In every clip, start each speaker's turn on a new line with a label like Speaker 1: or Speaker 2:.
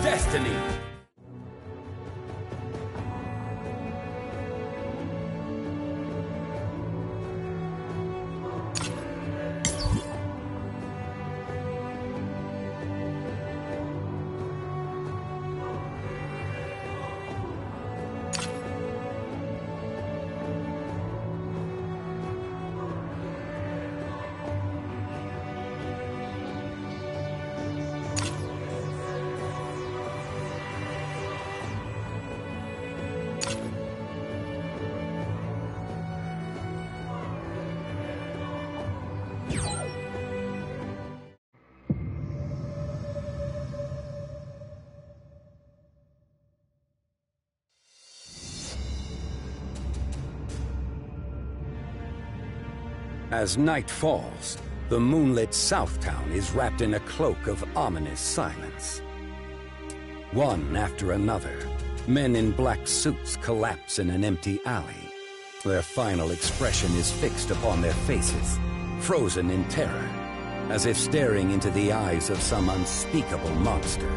Speaker 1: destiny. As night falls, the moonlit Southtown is wrapped in a cloak of ominous silence. One after another, men in black suits collapse in an empty alley. Their final expression is fixed upon their faces, frozen in terror, as if staring into the eyes of some unspeakable monster.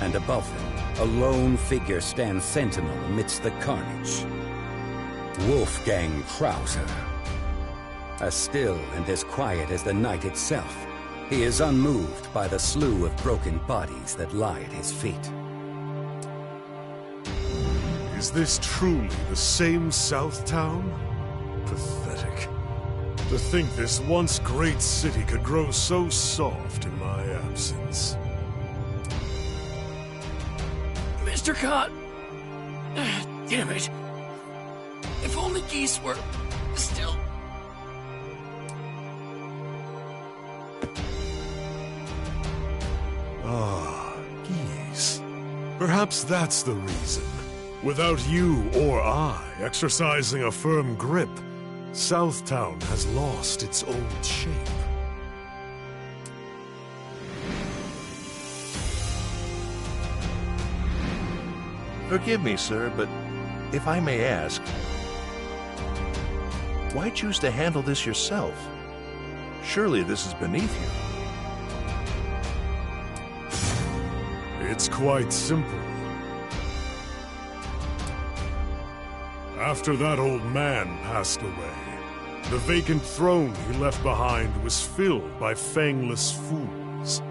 Speaker 1: And above them, a lone figure stands sentinel amidst the carnage. Wolfgang Krauser. As still and as quiet as the night itself, he is unmoved by the slew of broken bodies that lie at his feet.
Speaker 2: Is this truly the same Southtown? Pathetic. To think this once great city could grow so soft in my absence.
Speaker 3: Mr. Cott! Damn it. If only Geese were still...
Speaker 2: Ah, Geese. Perhaps that's the reason. Without you or I exercising a firm grip, Southtown has lost its old shape.
Speaker 4: Forgive me, sir, but if I may ask, why choose to handle this yourself? Surely this is beneath you.
Speaker 2: It's quite simple. After that old man passed away, the vacant throne he left behind was filled by fangless fools.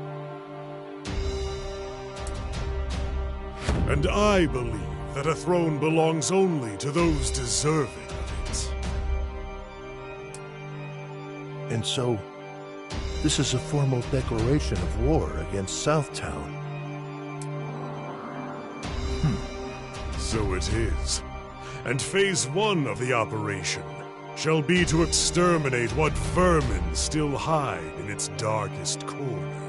Speaker 2: And I believe that a throne belongs only to those deserving of it.
Speaker 4: And so, this is a formal declaration of war against Southtown.
Speaker 2: So it is. And phase 1 of the operation shall be to exterminate what vermin still hide in its darkest corners.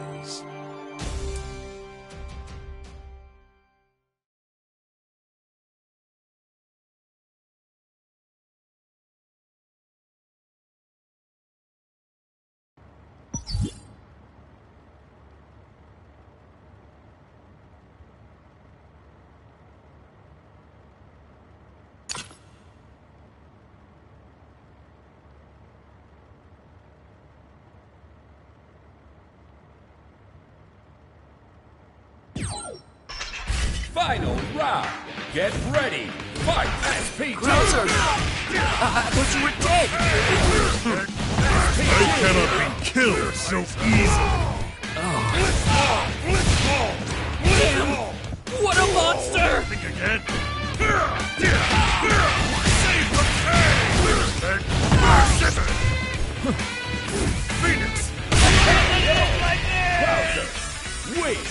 Speaker 1: Final round. Get ready. Fight. SP2.
Speaker 3: Krauser! I thought you were dead!
Speaker 2: I cannot be killed so easily.
Speaker 3: Damn! What a monster!
Speaker 2: Think again. Save the day! Phoenix!
Speaker 1: Krauser. Wait.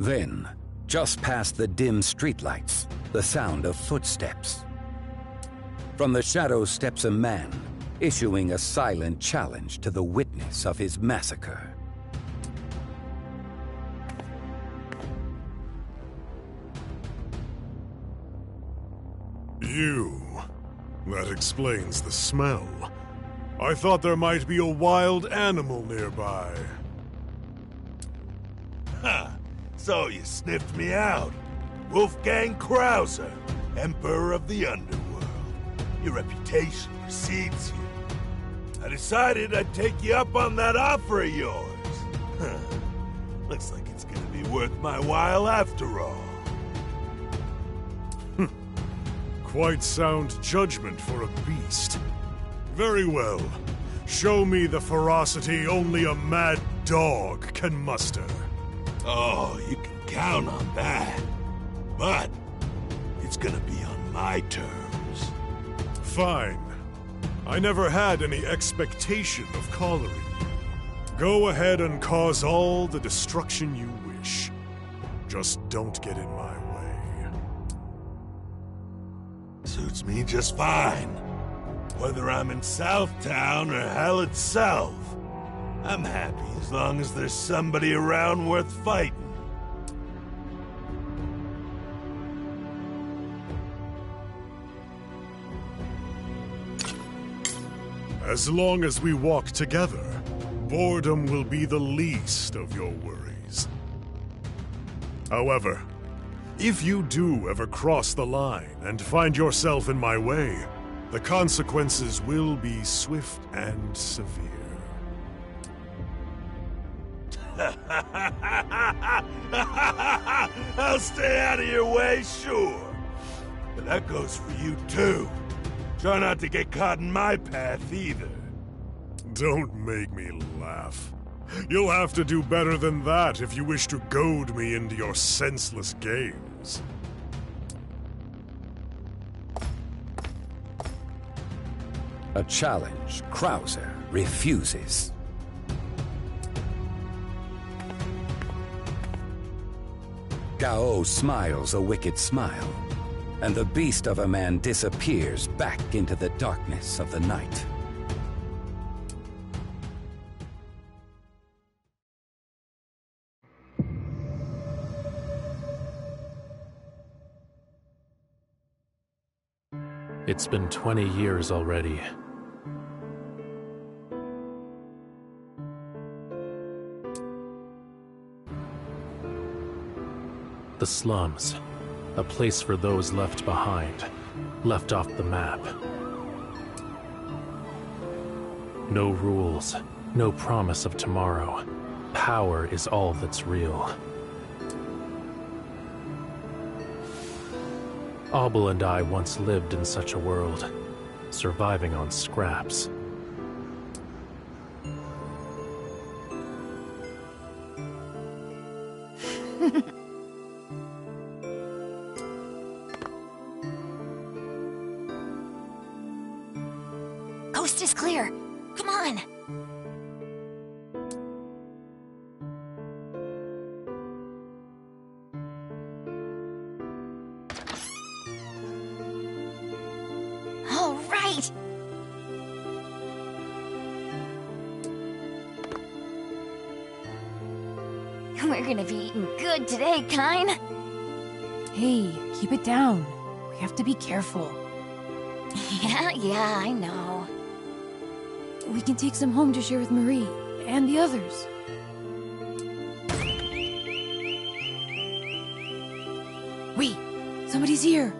Speaker 1: Then, just past the dim streetlights, the sound of footsteps. From the shadows steps a man, issuing a silent challenge to the witness of his massacre.
Speaker 2: You. That explains the smell. I thought there might be a wild animal nearby.
Speaker 5: Ha! So you sniffed me out. Wolfgang Krauser, Emperor of the Underworld. Your reputation precedes you. I decided I'd take you up on that offer of yours. Huh. Looks like it's gonna be worth my while after all.
Speaker 2: Quite sound judgment for a beast. Very well. Show me the ferocity only a mad dog can muster.
Speaker 5: Oh, you can count on that. But it's gonna be on my terms.
Speaker 2: Fine. I never had any expectation of collaring you. Go ahead and cause all the destruction you wish. Just don't get in my way.
Speaker 5: Suits me just fine. Whether I'm in Southtown or hell itself, I'm happy as long as there's somebody around worth fighting.
Speaker 2: As long as we walk together, boredom will be the least of your worries. However, if you do ever cross the line and find yourself in my way, the consequences will be swift and severe.
Speaker 5: I'll stay out of your way, sure. But that goes for you too. Try not to get caught in my path either.
Speaker 2: Don't make me laugh. You'll have to do better than that if you wish to goad me into your senseless games.
Speaker 1: A challenge Krauser refuses. Gao smiles a wicked smile, and the beast of a man disappears back into the darkness of the night.
Speaker 6: It's been 20 years already. The slums. A place for those left behind. Left off the map. No rules. No promise of tomorrow. Power is all that's real. Abel and I once lived in such a world, surviving on scraps.
Speaker 7: Coast is clear. Come on. All right. We're gonna be eating good today, Kine.
Speaker 8: Hey, keep it down. We have to be careful.
Speaker 7: Yeah, I know.
Speaker 8: We can take some home to share with Marie and the others. Wait, somebody's here.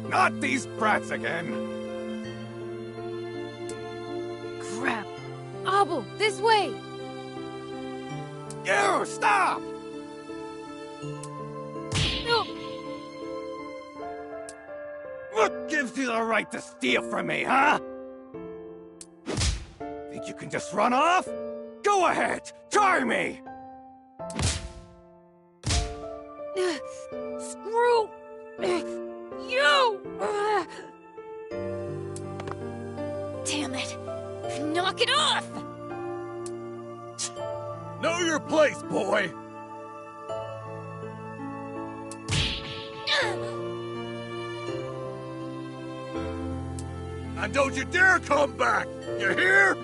Speaker 3: Not these brats again!
Speaker 8: Crap. Abel, this way!
Speaker 3: You, stop!
Speaker 8: No.
Speaker 3: What gives you the right to steal from me, huh? Think you can just run off? Go ahead, try me!
Speaker 8: Screw you!
Speaker 7: Damn it. Knock it off!
Speaker 3: Know your place, boy! And don't you dare come back! You hear?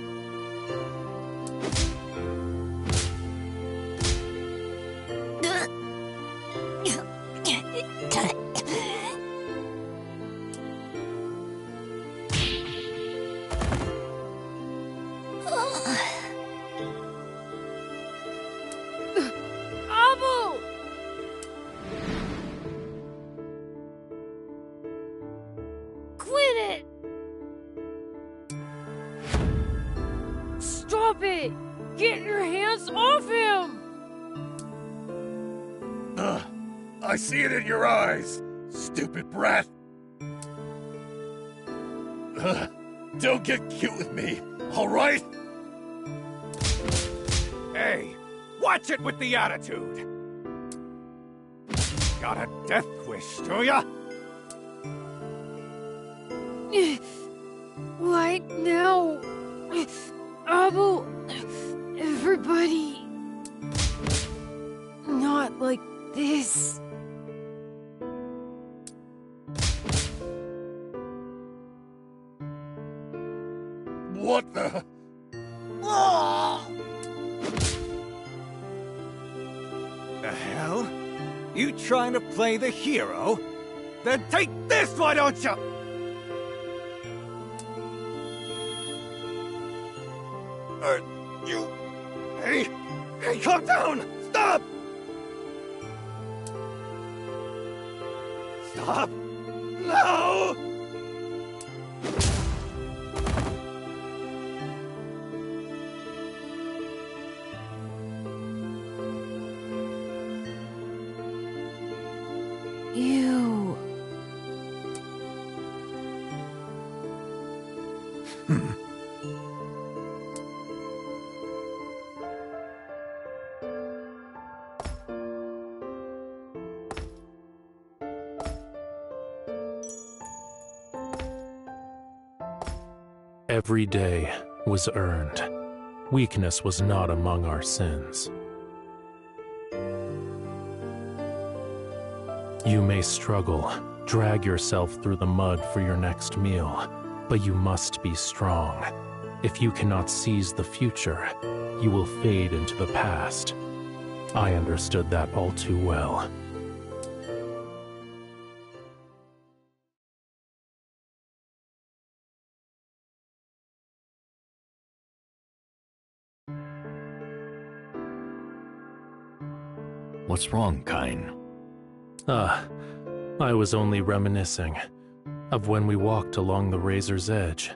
Speaker 8: Get your hands off him!
Speaker 3: I see it in your eyes, stupid brat. Don't get cute with me, all right? Hey, watch it with the attitude. Got a death wish, do ya?
Speaker 8: Right now, Abu, everybody, not like this.
Speaker 3: What the? The hell? You trying to play the hero? Then take this, why don't you? You... Hey, calm down! Stop! Stop! No!
Speaker 8: Ew.
Speaker 6: Every day was earned. Weakness was not among our sins. You may struggle, drag yourself through the mud for your next meal, but you must be strong. If you cannot seize the future, you will fade into the past. I understood that all too well.
Speaker 9: What's wrong, Kain?
Speaker 6: I was only reminiscing of when we walked along the razor's edge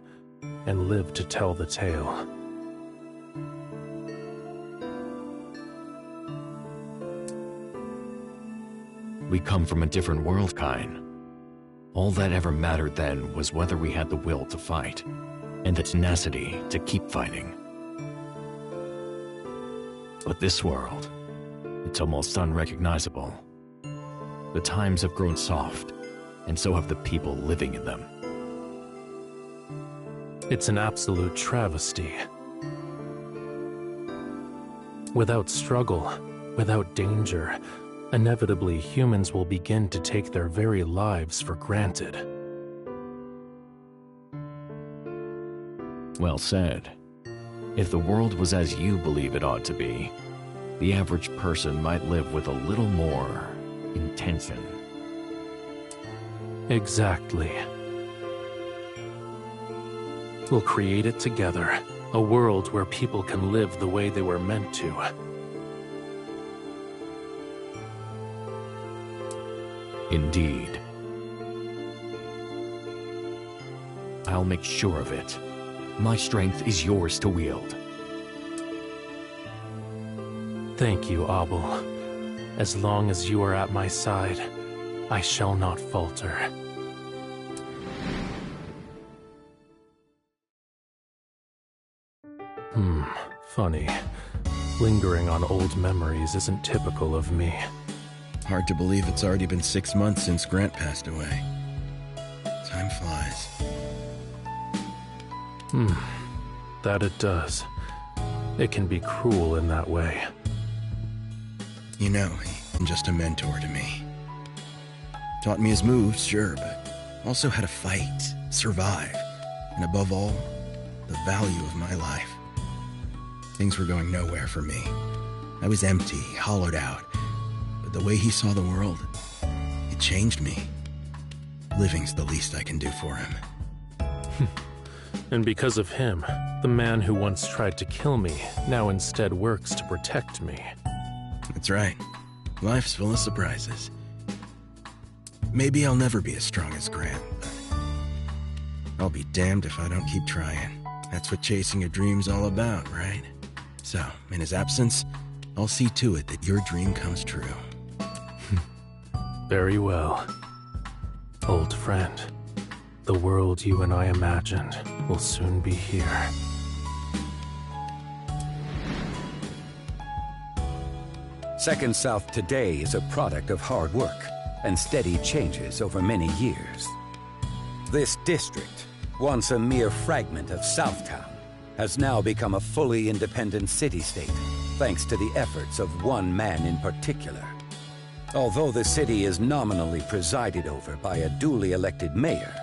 Speaker 6: and lived to tell the tale.
Speaker 9: We come from a different world, Kain. All that ever mattered then was whether we had the will to fight, and the tenacity to keep fighting. But this world, it's almost unrecognizable. The times have grown soft, and so have the people living in them.
Speaker 6: It's an absolute travesty. Without struggle, without danger, inevitably humans will begin to take their very lives for granted.
Speaker 9: Well said. If the world was as you believe it ought to be, the average person might live with a little more intention.
Speaker 6: Exactly. We'll create it together, a world where people can live the way they were meant to.
Speaker 9: Indeed. I'll make sure of it. My strength is yours to wield.
Speaker 6: Thank you, Abel. As long as you are at my side, I shall not falter. Funny. Lingering on old memories isn't typical of me.
Speaker 10: Hard to believe it's already been 6 months since Grant passed away. Time flies.
Speaker 6: That it does. It can be cruel in that way.
Speaker 10: You know, he's just a mentor to me. Taught me his moves, sure, but also how to fight, survive, and above all, the value of my life. Things were going nowhere for me. I was empty, hollowed out. But the way he saw the world, it changed me. Living's the least I can do for him.
Speaker 6: And because of him, the man who once tried to kill me now instead works to protect me.
Speaker 10: That's right. Life's full of surprises. Maybe I'll never be as strong as Grant, but I'll be damned if I don't keep trying. That's what chasing a dream's all about, right? So, in his absence, I'll see to it that your dream comes true.
Speaker 6: Very well. Old friend, the world you and I imagined will soon be here.
Speaker 1: Second South today is a product of hard work and steady changes over many years. This district, once a mere fragment of Southtown, has now become a fully independent city-state, thanks to the efforts of one man in particular. Although the city is nominally presided over by a duly elected mayor,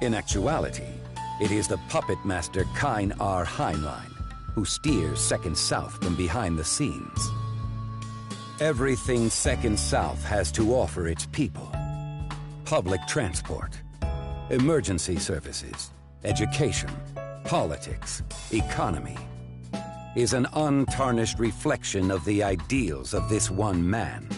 Speaker 1: in actuality, it is the puppet master Kine R. Heinlein who steers Second South from behind the scenes. Everything Second South has to offer its people: public transport, emergency services, education, politics, economy, is an untarnished reflection of the ideals of this one man.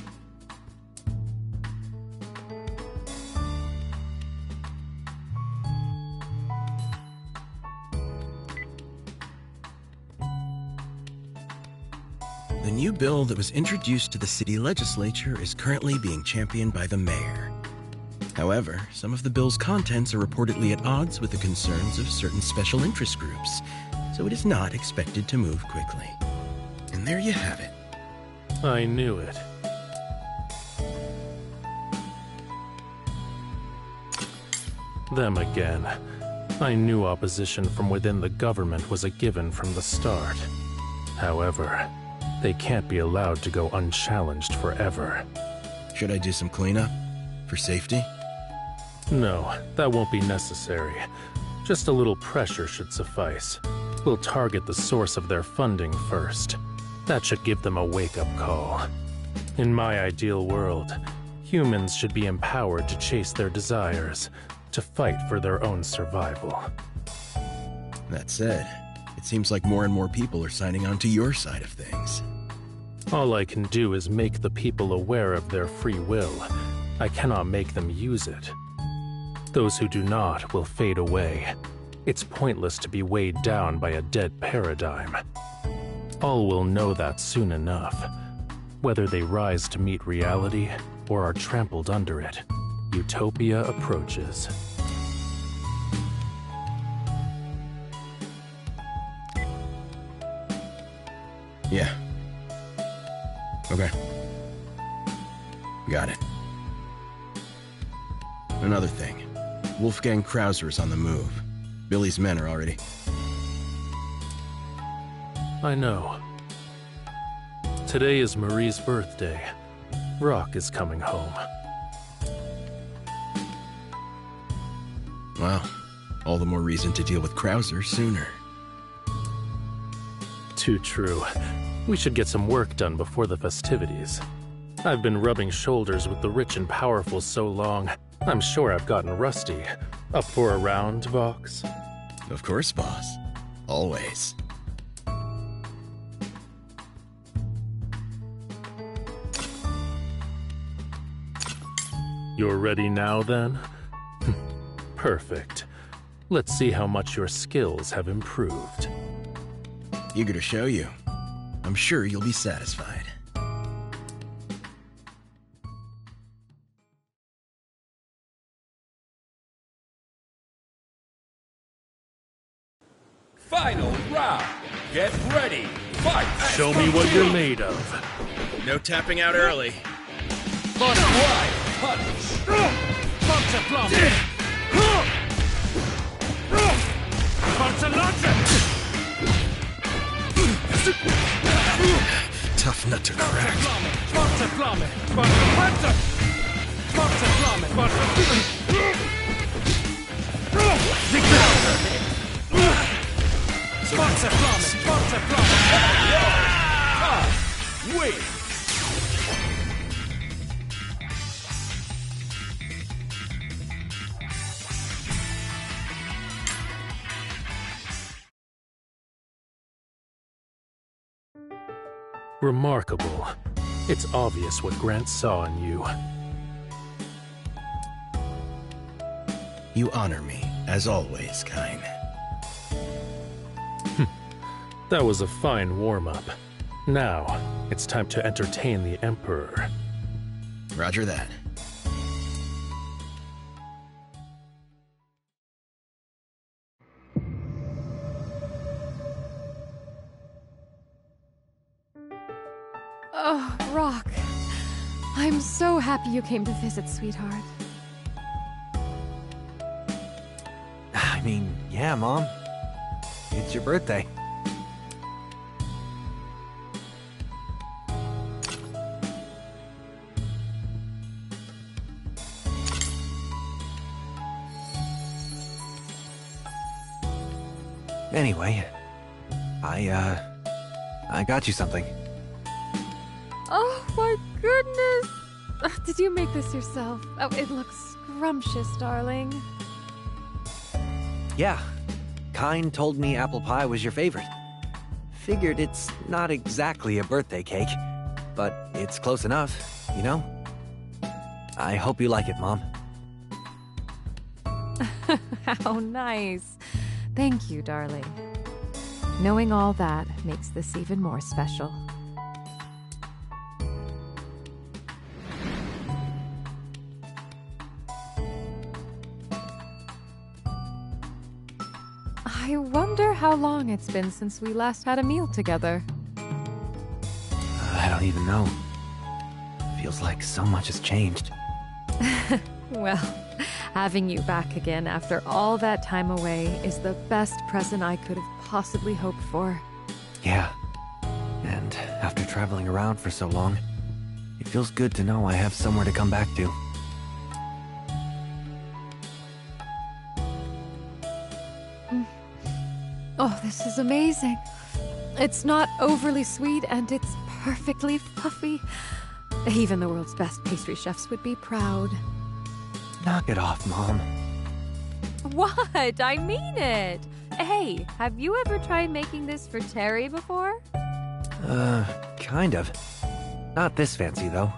Speaker 10: The new bill that was introduced to the city legislature is currently being championed by the mayor. However, some of the bill's contents are reportedly at odds with the concerns of certain special interest groups, so it is not expected to move quickly. And there you have it.
Speaker 6: I knew it. Them again. I knew opposition from within the government was a given from the start. However, they can't be allowed to go unchallenged forever.
Speaker 10: Should I do some cleanup? For safety?
Speaker 6: No, that won't be necessary. Just a little pressure should suffice. We'll target the source of their funding first. That should give them a wake-up call. In my ideal world, humans should be empowered to chase their desires, to fight for their own survival.
Speaker 10: That said, it seems like more and more people are signing on to your side of things.
Speaker 6: All I can do is make the people aware of their free will. I cannot make them use it. Those who do not will fade away. It's pointless to be weighed down by a dead paradigm. All will know that soon enough. Whether they rise to meet reality or are trampled under it, utopia approaches.
Speaker 10: Yeah. Okay. Got it. Another thing. Wolfgang Krauser is on the move. Billy's men are already...
Speaker 6: I know. Today is Marie's birthday. Rock is coming home.
Speaker 10: Well, all the more reason to deal with Krauser sooner.
Speaker 6: Too true. We should get some work done before the festivities. I've been rubbing shoulders with the rich and powerful so long, I'm sure I've gotten rusty. Up for a round, Vox?
Speaker 10: Of course, boss. Always.
Speaker 6: You're ready now, then? Perfect. Let's see how much your skills have improved.
Speaker 10: Eager to show you. I'm sure you'll be satisfied.
Speaker 11: Final round. Get ready. Fight.
Speaker 6: Show me what you're made of.
Speaker 10: No tapping out early.
Speaker 11: Punch wide. Punch.
Speaker 6: Forza Flamme! Forza Latte!
Speaker 10: Tough nut to crack.
Speaker 6: Forza Flamme! Forza Panzer! Forza Flamme! Forza Zigzag! Forza Flamme! Forza Flamme!
Speaker 11: Wait.
Speaker 6: Remarkable. It's obvious what Grant saw in you. You honor me, as always, Kine. That was a fine warm-up. Now, it's time to entertain the Emperor.
Speaker 10: Roger that.
Speaker 8: Oh, Rock. I'm so happy you came to visit, sweetheart.
Speaker 12: I mean, yeah, Mom. It's your birthday. Anyway, I got you something.
Speaker 8: Oh my goodness! Did you make this yourself? Oh, it looks scrumptious, darling.
Speaker 12: Yeah, Kine told me apple pie was your favorite. Figured it's not exactly a birthday cake, but it's close enough, you know? I hope you like it, Mom.
Speaker 8: How nice. Thank you, darling. Knowing all that makes this even more special. I wonder how long it's been since we last had a meal together.
Speaker 12: I don't even know. Feels like so much has changed.
Speaker 8: Well, having you back again after all that time away is the best present I could have possibly hoped for.
Speaker 12: Yeah. And after traveling around for so long, it feels good to know I have somewhere to come back to.
Speaker 8: Oh, this is amazing. It's not overly sweet and it's perfectly fluffy. Even the world's best pastry chefs would be proud.
Speaker 12: Knock it off, Mom.
Speaker 8: What? I mean it. Hey, have you ever tried making this for Terry before?
Speaker 12: Kind of. Not this fancy, though.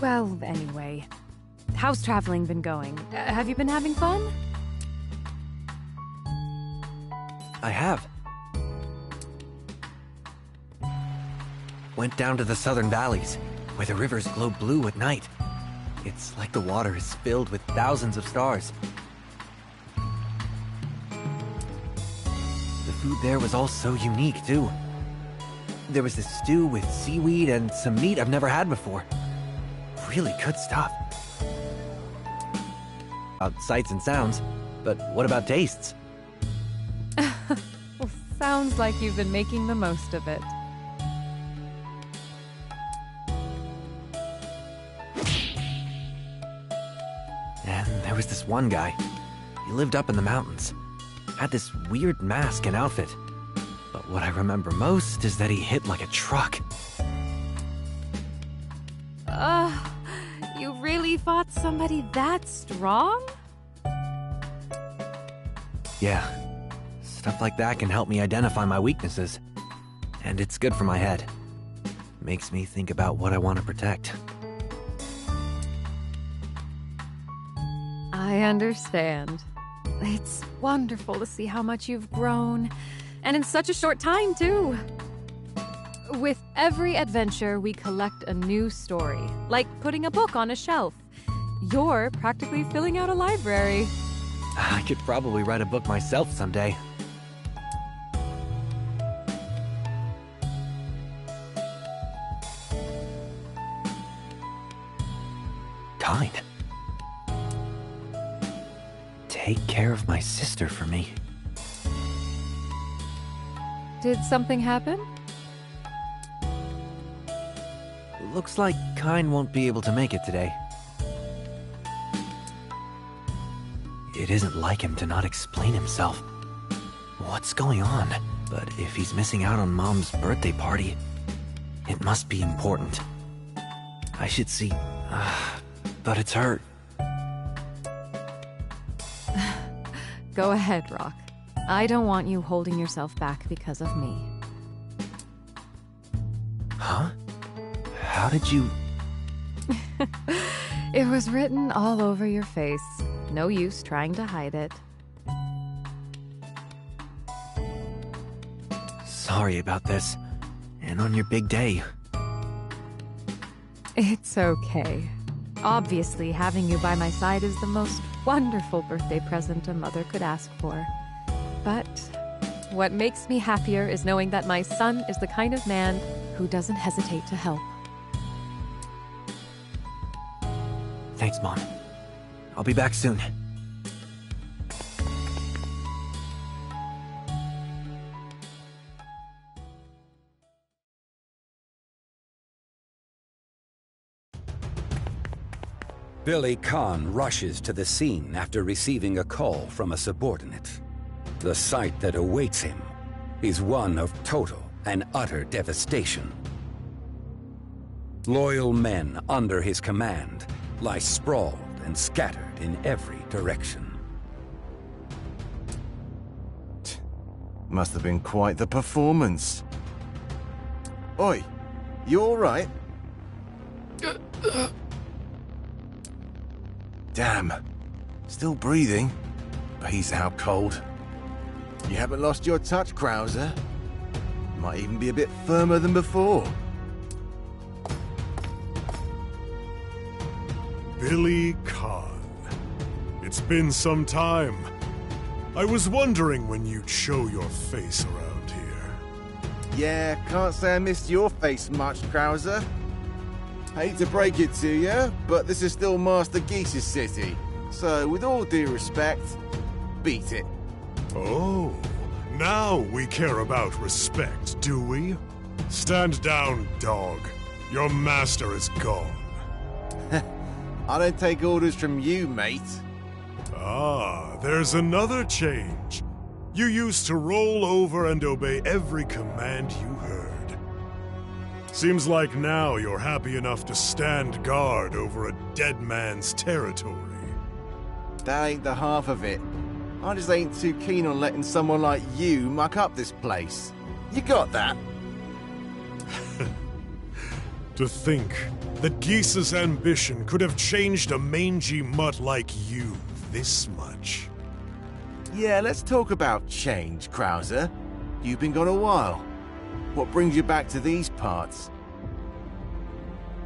Speaker 8: Well, anyway. How's traveling been going? Have you been having fun?
Speaker 12: I have. Went down to the southern valleys, where the rivers glow blue at night. It's like the water is filled with thousands of stars. The food there was all so unique, too. There was this stew with seaweed and some meat I've never had before. Really good stuff. About sights and sounds, but what about tastes?
Speaker 8: Well, sounds like you've been making the most of it.
Speaker 12: And there was this one guy. He lived up in the mountains. Had this weird mask and outfit. But what I remember most is that he hit like a truck.
Speaker 8: You really fought somebody that strong?
Speaker 12: Yeah. Stuff like that can help me identify my weaknesses. And it's good for my head. Makes me think about what I want to protect.
Speaker 8: I understand. It's wonderful to see how much you've grown, and in such a short time, too. With every adventure, we collect a new story, like putting a book on a shelf. You're practically filling out a library.
Speaker 12: I could probably write a book myself someday. Kind. Take care of my sister for me.
Speaker 8: Did something happen?
Speaker 12: Looks like Kine won't be able to make it today. It isn't like him to not explain himself. What's going on? But if he's missing out on Mom's birthday party, it must be important. I should see... but it's her.
Speaker 8: Go ahead, Rock. I don't want you holding yourself back because of me.
Speaker 12: Huh? How did you...
Speaker 8: It was written all over your face. No use trying to hide it.
Speaker 12: Sorry about this. And on your big day.
Speaker 8: It's okay. Obviously, having you by my side is the most wonderful birthday present a mother could ask for. But what makes me happier is knowing that my son is the kind of man who doesn't hesitate to help.
Speaker 12: Thanks, Mom. I'll be back soon.
Speaker 1: Billy Khan rushes to the scene after receiving a call from a subordinate. The sight that awaits him is one of total and utter devastation. Loyal men under his command lie sprawled and scattered in every direction.
Speaker 13: Must have been quite the performance. Oi, you all right? Damn. Still breathing, but he's out cold. You haven't lost your touch, Krauser. Might even be a bit firmer than before.
Speaker 2: Billy Khan. It's been some time. I was wondering when you'd show your face around here.
Speaker 13: Yeah, can't say I missed your face much, Krauser. Hate to break it to you, but this is still Master Geese's city. So, with all due respect, beat it.
Speaker 2: Oh, now we care about respect, do we? Stand down, dog. Your master is gone.
Speaker 13: I don't take orders from you, mate.
Speaker 2: Ah, there's another change. You used to roll over and obey every command you heard. Seems like now you're happy enough to stand guard over a dead man's territory.
Speaker 13: That ain't the half of it. I just ain't too keen on letting someone like you muck up this place. You got that?
Speaker 2: To think that Geese's ambition could have changed a mangy mutt like you this much.
Speaker 13: Yeah, let's talk about change, Krauser. You've been gone a while. What brings you back to these parts?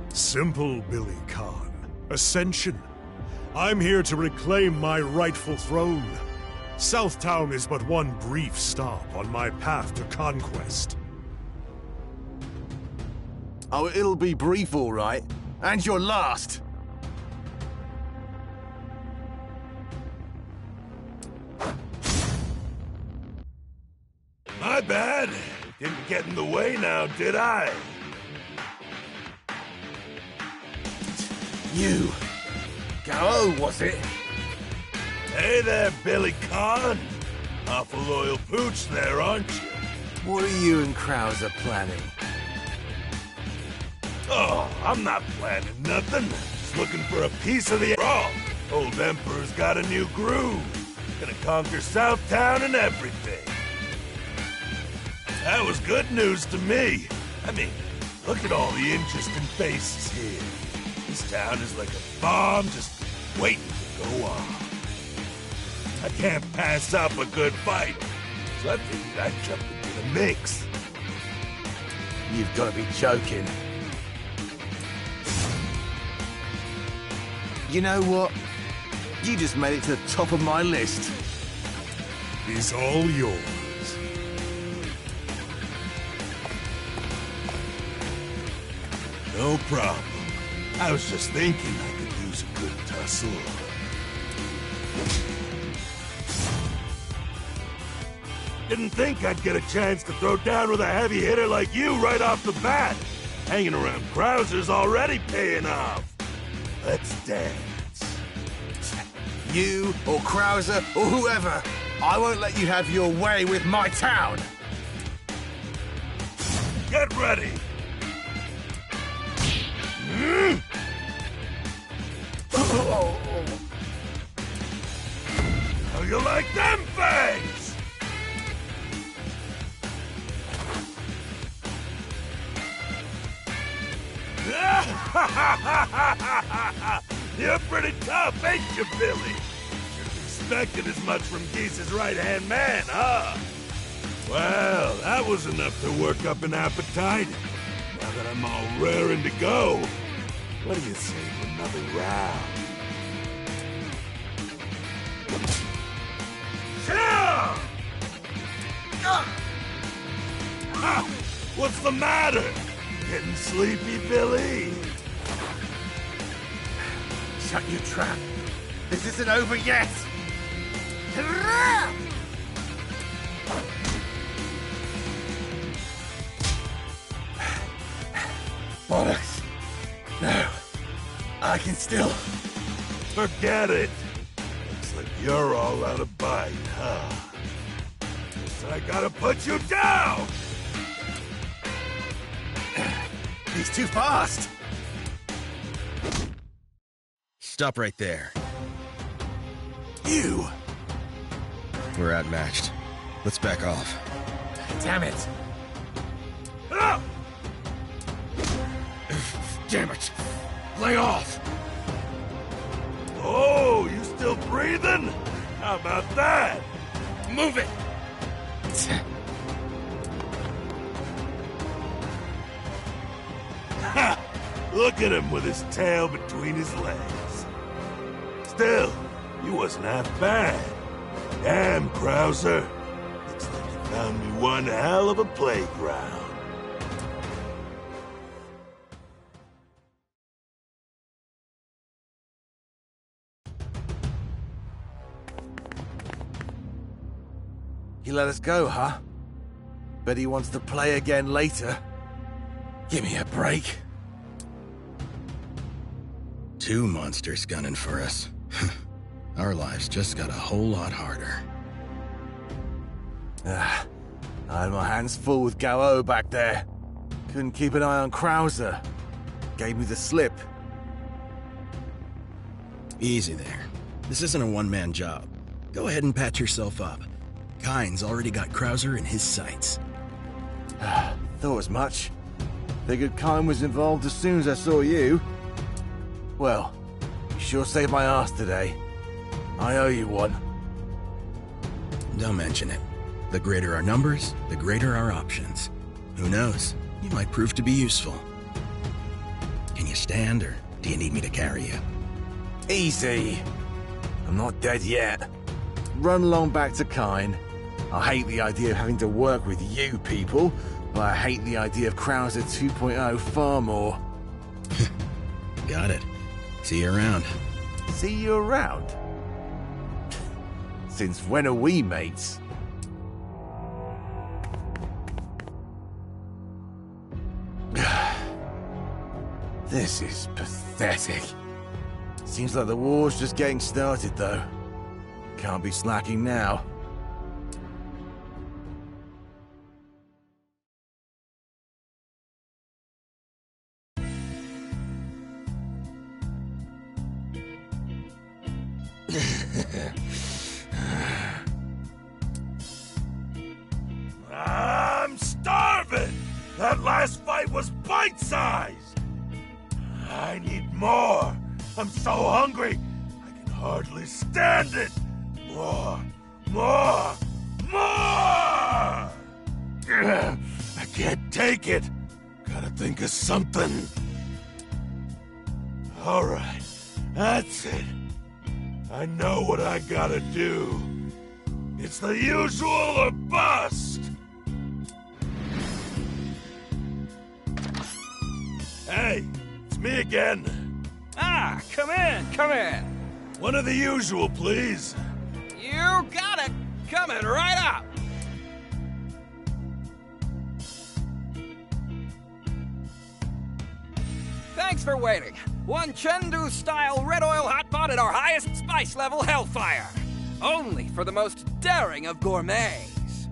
Speaker 2: Simple, Billy Khan. Ascension. I'm here to reclaim my rightful throne. Southtown is but one brief stop on my path to conquest.
Speaker 13: Oh, it'll be brief, all right. And your last.
Speaker 5: My bad. Didn't get in the way now, did I?
Speaker 13: You. Gao, was it?
Speaker 5: Hey there, Billy Khan. Awful loyal pooch there, aren't you?
Speaker 13: What are you and Krauser planning?
Speaker 5: Oh, I'm not planning nothing. Just looking for a piece of the raw. Old Emperor's got a new groove. Gonna conquer Southtown and everything. That was good news to me. I mean, look at all the interesting faces here. This town is like a bomb just waiting to go off. I can't pass up a good fight, so I figured I'd jump into the mix.
Speaker 13: You've got to be joking. You know what? You just made it to the top of my list.
Speaker 2: He's all yours.
Speaker 5: No problem. I was just thinking I could use a good tussle. Didn't think I'd get a chance to throw down with a heavy hitter like you right off the bat. Hanging around Krauser's already paying off. Let's dance.
Speaker 13: You or Krauser or whoever, I won't let you have your way with my town.
Speaker 5: Get ready. How you like them fangs? You're pretty tough, ain't you, Billy? Should've expected as much from Geese's right-hand man, huh? Well, that was enough to work up an appetite. Now that I'm all raring to go, what do you say for another round? Chill! What's the matter? Getting sleepy, Billy?
Speaker 13: Shut your trap. This isn't over yet. Bollocks. No. I can still...
Speaker 5: Forget it. Looks like you're all out of bite, huh? Guess I gotta put you down!
Speaker 13: He's too fast!
Speaker 10: Stop right there.
Speaker 13: You!
Speaker 10: We're outmatched. Let's back off.
Speaker 13: Damn it!
Speaker 5: Ah!
Speaker 13: Damn it! Lay off!
Speaker 5: Oh, you still breathing? How about that?
Speaker 13: Move it!
Speaker 5: Ha! Look at him with his tail between his legs. Still, he wasn't half bad. Damn, Krauser. Looks like you found me one hell of a playground.
Speaker 13: He let us go, huh? Bet he wants to play again later. Give me a break.
Speaker 10: 2 monsters gunning for us. Our lives just got a whole lot harder.
Speaker 13: I had my hands full with Gao back there. Couldn't keep an eye on Krauser. Gave me the slip.
Speaker 10: Easy there. This isn't a one-man job. Go ahead and patch yourself up. Kyne's already got Krauser in his sights.
Speaker 13: Thought as much. Figured Kyne was involved as soon as I saw you. Well, you sure saved my ass today. I owe you one.
Speaker 10: Don't mention it. The greater our numbers, the greater our options. Who knows? You might prove to be useful. Can you stand, or do you need me to carry you?
Speaker 13: Easy. I'm not dead yet. Run along back to Kyne. I hate the idea of having to work with you people, but I hate the idea of Krauser 2.0 far more.
Speaker 10: Got it. See you around.
Speaker 13: See you around? Since when are we mates? This is pathetic. Seems like the war's just getting started, though. Can't be slacking now.
Speaker 5: I'm starving! That last fight was bite-sized! I need more! I'm so hungry, I can hardly stand it! More! More! More! I can't take it! Gotta think of something. Alright, that's it. I know what I gotta do. It's the usual or bust! Hey, it's me again.
Speaker 3: Ah, come in, come in.
Speaker 5: One of the usual, please.
Speaker 3: You got it. Coming right up. Thanks for waiting. One Chengdu-style red oil hot pot at our highest spice level, Hellfire. Only for the most daring of gourmets.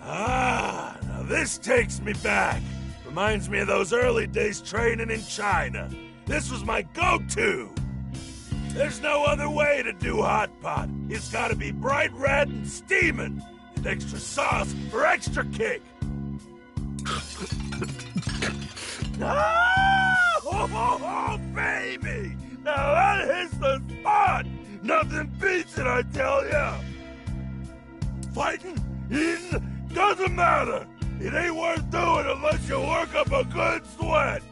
Speaker 5: Ah, now this takes me back. Reminds me of those early days training in China. This was my go-to. There's no other way to do hot pot. It's gotta be bright red and steaming. And extra sauce for extra kick. Oh, baby! Now that is the spot! Nothing beats it, I tell ya! Fighting, eating, doesn't matter! It ain't worth doing unless you work up a good sweat!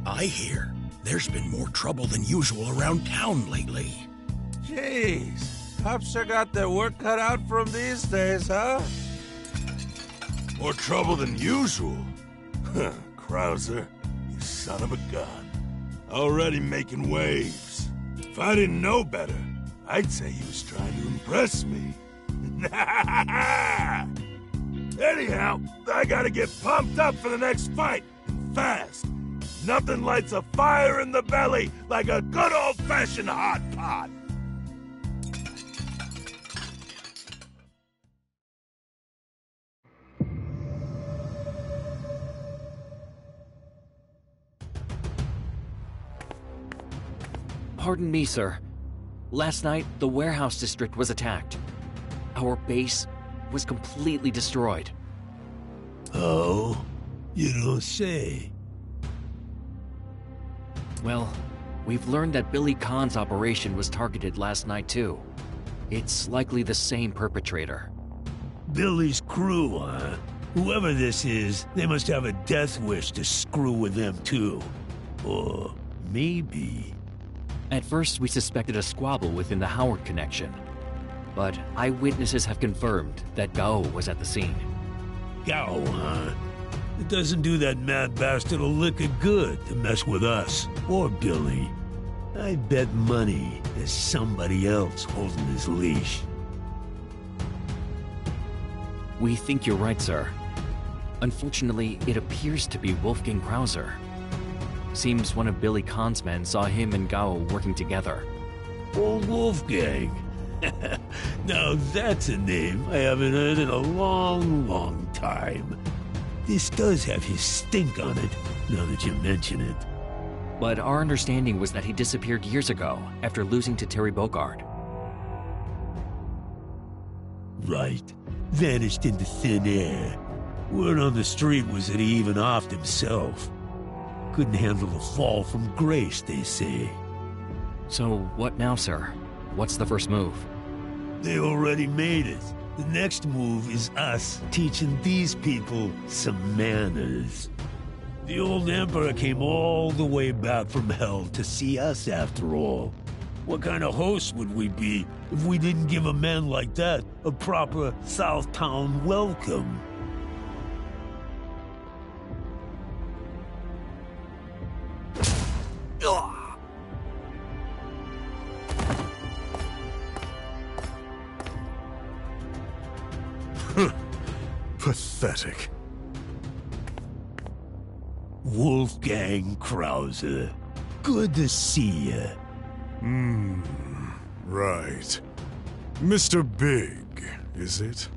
Speaker 14: I hear there's been more trouble than usual around town lately.
Speaker 5: Jeez, cops sure got their work cut out for 'em these days, huh? More trouble than usual? Huh, Krauser, you son of a gun. Already making waves. If I didn't know better, I'd say he was trying to impress me. Anyhow, I gotta get pumped up for the next fight, and fast. Nothing lights a fire in the belly like a good old-fashioned hot pot.
Speaker 12: Pardon me, sir. Last night, the warehouse district was attacked. Our base was completely destroyed.
Speaker 15: Oh? You don't say.
Speaker 12: Well, we've learned that Billy Khan's operation was targeted last night too. It's likely the same perpetrator.
Speaker 15: Billy's crew, huh? Whoever this is, they must have a death wish to screw with them too. Or maybe...
Speaker 12: At first, we suspected a squabble within the Howard connection. But eyewitnesses have confirmed that Gao was at the scene.
Speaker 15: Gao, huh? It doesn't do that mad bastard a lick of good to mess with us, or Billy. I bet money there's somebody else holding his leash.
Speaker 12: We think you're right, sir. Unfortunately, it appears to be Wolfgang Krauser. Seems one of Billy Khan's men saw him and Gao working together.
Speaker 15: Old Wolfgang. Now that's a name I haven't heard in a long, long time. This does have his stink on it, now that you mention it.
Speaker 12: But our understanding was that he disappeared years ago after losing to Terry Bogard.
Speaker 15: Right. Vanished into thin air. Word on the street was that he even offed himself. Couldn't handle the fall from grace, they say.
Speaker 12: So what now, sir? What's the first move?
Speaker 15: They already made it. The next move is us teaching these people some manners. The old Emperor came all the way back from hell to see us after all. What kind of hosts would we be if we didn't give a man like that a proper Southtown welcome?
Speaker 2: Pathetic.
Speaker 15: Wolfgang Krauser. Good to see ya.
Speaker 2: Right. Mr. Big, is it?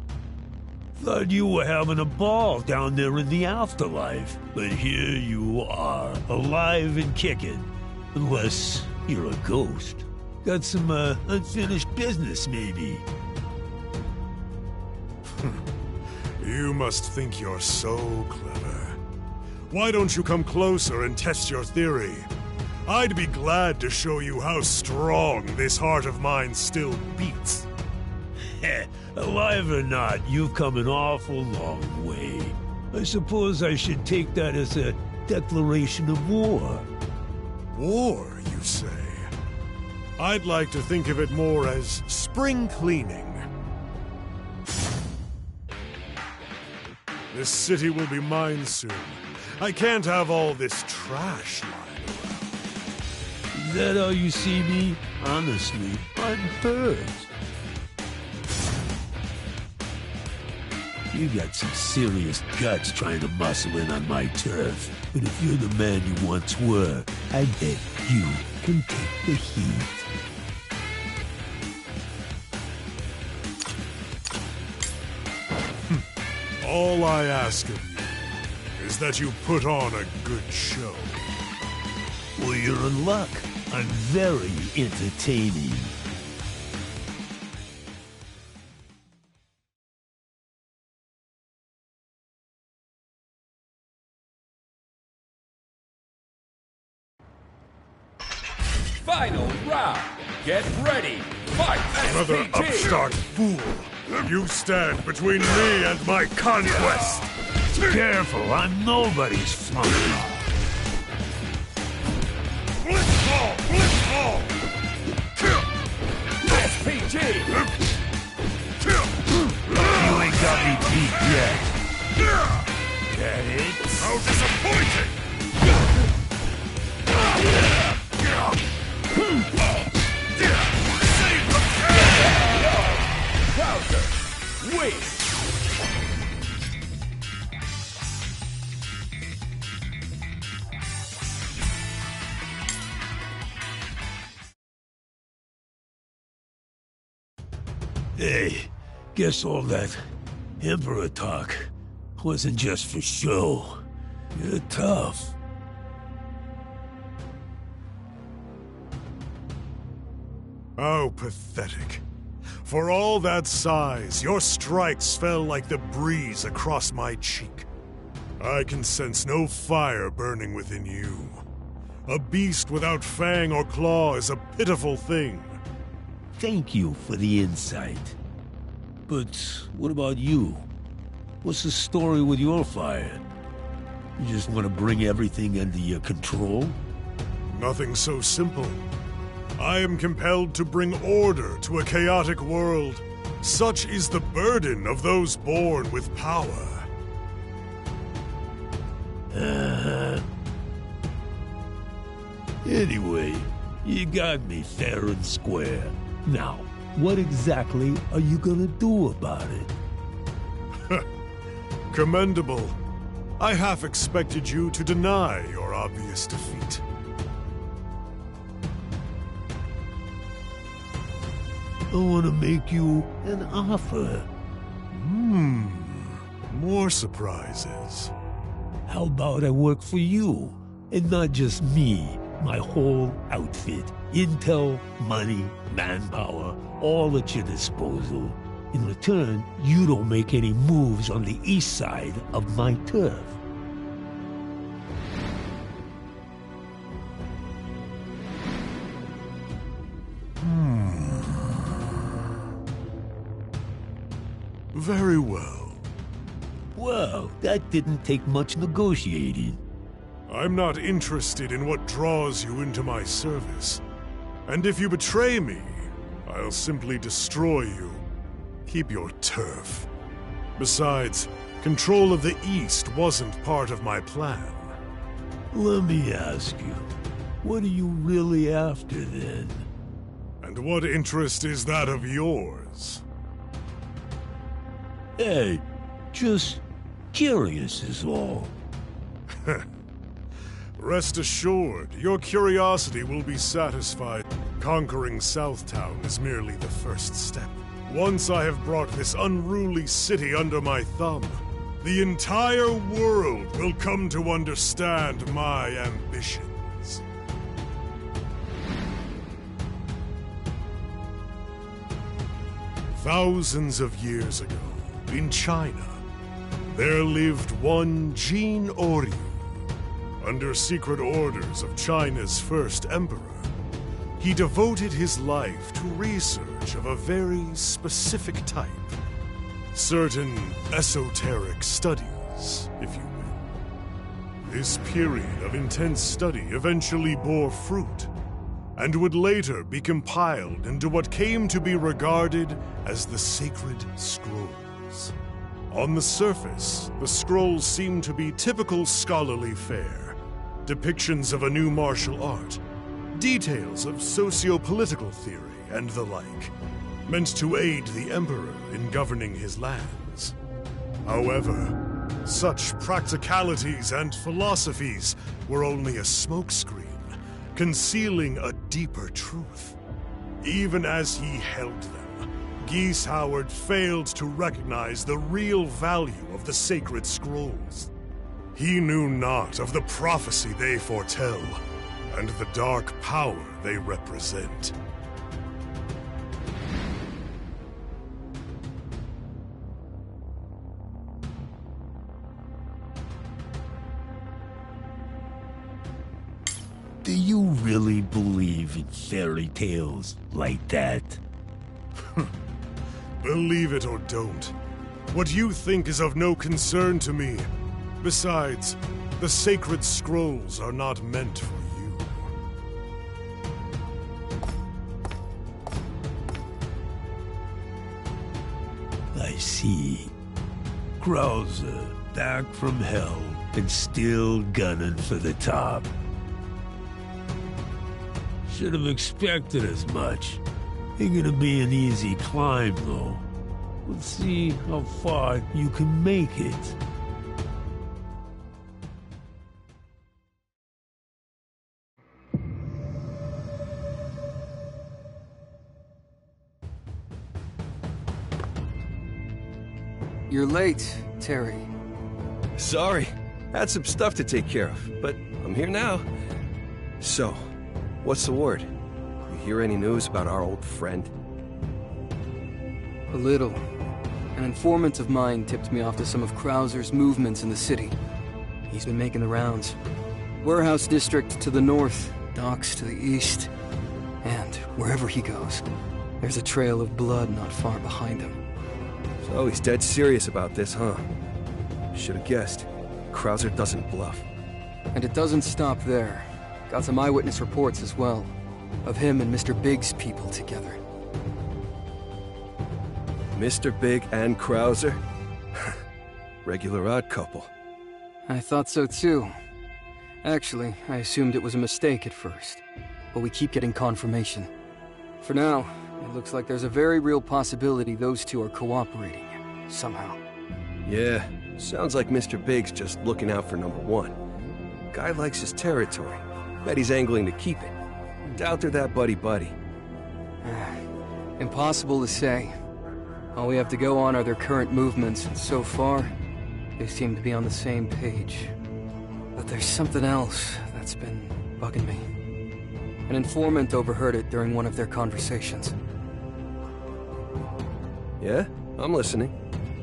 Speaker 15: Thought you were having a ball down there in the afterlife, but here you are, alive and kicking. Unless you're a ghost. Got some unfinished business, maybe.
Speaker 2: You must think you're so clever. Why don't you come closer and test your theory? I'd be glad to show you how strong this heart of mine still beats.
Speaker 15: Alive or not, you've come an awful long way. I suppose I should take that as a declaration of war.
Speaker 2: War, you say? I'd like to think of it more as spring cleaning. This city will be mine soon. I can't have all this trash lying around.
Speaker 15: Is that how you see me? Honestly, I'm hurt. You got some serious guts trying to muscle in on my turf. But if you're the man you once were, I bet you can take the heat.
Speaker 2: All I ask of you is that you put on a good show.
Speaker 15: Well, you're in luck. I'm very entertaining.
Speaker 11: Final round. Get ready. Fight,
Speaker 2: Another
Speaker 11: SPG.
Speaker 2: upstart fool. You stand between me and my conquest.
Speaker 15: Careful, I'm nobody's flunky.
Speaker 2: Blitzball! Blitzball!
Speaker 11: SPG.
Speaker 15: You ain't got me beat yet. That it?
Speaker 2: How disappointing! Save the
Speaker 11: Krauser wins.
Speaker 15: Hey, guess all that Emperor talk wasn't just for show. You're tough.
Speaker 2: How pathetic. For all that size, your strikes fell like the breeze across my cheek. I can sense no fire burning within you. A beast without fang or claw is a pitiful thing.
Speaker 15: Thank you for the insight. But what about you? What's the story with your fire? You just want to bring everything under your control?
Speaker 2: Nothing so simple. I am compelled to bring order to a chaotic world. Such is the burden of those born with power.
Speaker 15: Anyway, you got me fair and square. Now, what exactly are you gonna do about it?
Speaker 2: Commendable. I half expected you to deny your obvious defeat.
Speaker 15: I want to make you an offer.
Speaker 2: More surprises.
Speaker 15: How about I work for you? And not just me, my whole outfit. Intel, money, manpower, all at your disposal. In return, you don't make any moves on the east side of my turf.
Speaker 2: Very well.
Speaker 15: Well, that didn't take much negotiating.
Speaker 2: I'm not interested in what draws you into my service. And if you betray me, I'll simply destroy you. Keep your turf. Besides, control of the East wasn't part of my plan.
Speaker 15: Let me ask you, what are you really after then?
Speaker 2: And what interest is that of yours?
Speaker 15: Hey, just curious is all.
Speaker 2: Rest assured, your curiosity will be satisfied. Conquering Southtown is merely the first step. Once I have brought this unruly city under my thumb, the entire world will come to understand my ambitions. Thousands of years ago, in China, there lived one Jin Oryu. Under secret orders of China's first emperor, he devoted his life to research of a very specific type. Certain esoteric studies, if you will. This period of intense study eventually bore fruit, and would later be compiled into what came to be regarded as the Sacred Scrolls. On the surface, the scrolls seem to be typical scholarly fare, depictions of a new martial art, details of socio-political theory, and the like, meant to aid the Emperor in governing his lands. However, such practicalities and philosophies were only a smokescreen, concealing a deeper truth. Even as he held them, Geese Howard failed to recognize the real value of the Sacred Scrolls. He knew not of the prophecy they foretell, and the dark power they represent.
Speaker 15: Do you really believe in fairy tales like that?
Speaker 2: Believe it or don't. What you think is of no concern to me. Besides, the sacred scrolls are not meant for you.
Speaker 15: I see. Krauser, back from hell, and still gunning for the top. Should have expected as much. Ain't gonna be an easy climb, though. Let's see how far you can make it.
Speaker 3: You're late, Terry.
Speaker 16: Sorry. Had some stuff to take care of, but I'm here now. So, what's the word? You hear any news about our old friend?
Speaker 3: A little. An informant of mine tipped me off to some of Krauser's movements in the city. He's been making the rounds. Warehouse district to the north, docks to the east. And wherever he goes, there's a trail of blood not far behind him.
Speaker 16: So he's dead serious about this, huh? Should have guessed. Krauser doesn't bluff.
Speaker 3: And it doesn't stop there. Got some eyewitness reports as well. Of him and Mr. Big's people together.
Speaker 16: Mr. Big and Krauser? Regular odd couple.
Speaker 3: I thought so too. Actually, I assumed it was a mistake at first. But we keep getting confirmation. For now, it looks like there's a very real possibility those two are cooperating. Somehow.
Speaker 16: Yeah, sounds like Mr. Big's just looking out for number one. Guy likes his territory. Bet he's angling to keep it. Doubt they're that buddy-buddy.
Speaker 3: Impossible to say. All we have to go on are their current movements, and so far, they seem to be on the same page. But there's something else that's been bugging me. An informant overheard it during one of their conversations.
Speaker 16: Yeah? I'm listening.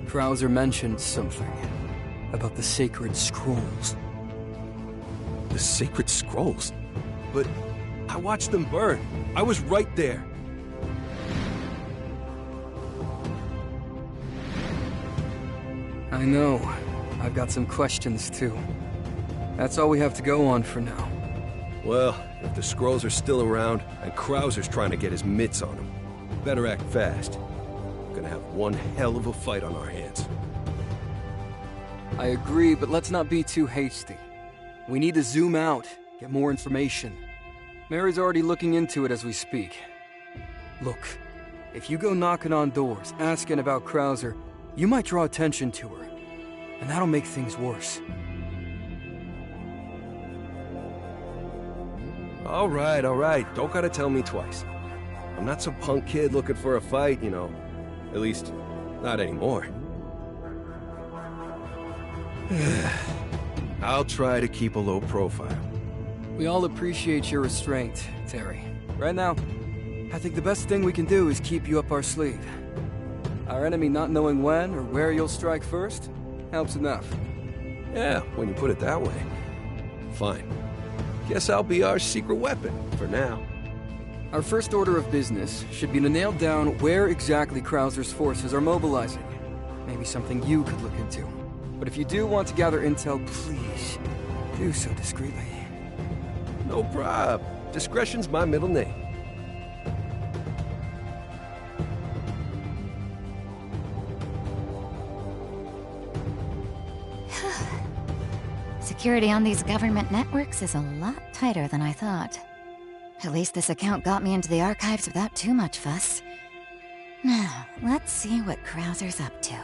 Speaker 3: Krauser mentioned something about the sacred scrolls.
Speaker 16: The sacred scrolls? But I watched them burn. I was right there.
Speaker 3: I know. I've got some questions, too. That's all we have to go on for now.
Speaker 16: Well, if the scrolls are still around, and Krauser's trying to get his mitts on them, better act fast. Gonna have one hell of a fight on our hands.
Speaker 3: I agree, but let's not be too hasty. We need to zoom out, get more information. Mary's already looking into it as we speak. Look, if you go knocking on doors, asking about Krauser, you might draw attention to her, and that'll make things worse.
Speaker 16: All right. Don't gotta tell me twice. I'm not some punk kid looking for a fight, you know. At least, not anymore. I'll try to keep a low profile.
Speaker 3: We all appreciate your restraint, Terry. Right now, I think the best thing we can do is keep you up our sleeve. Our enemy not knowing when or where you'll strike first helps enough.
Speaker 16: Yeah, when you put it that way. Fine. Guess I'll be our secret weapon, for now.
Speaker 3: Our first order of business should be to nail down where exactly Krauser's forces are mobilizing. Maybe something you could look into. But if you do want to gather intel, please, do so discreetly.
Speaker 16: No prob. Discretion's my middle name.
Speaker 7: Security on these government networks is a lot tighter than I thought. At least this account got me into the archives without too much fuss. Now, let's see what Krauser's up to.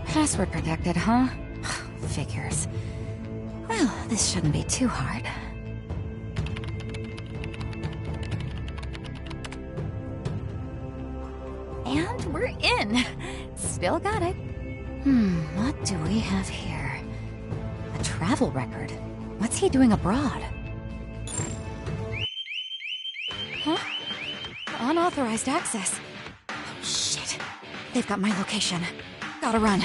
Speaker 7: Password protected, huh? Figures. Well, this shouldn't be too hard. And we're in! Still got it. What do we have here? A travel record. What's he doing abroad? Huh? Unauthorized access. Oh, shit. They've got my location. Gotta run.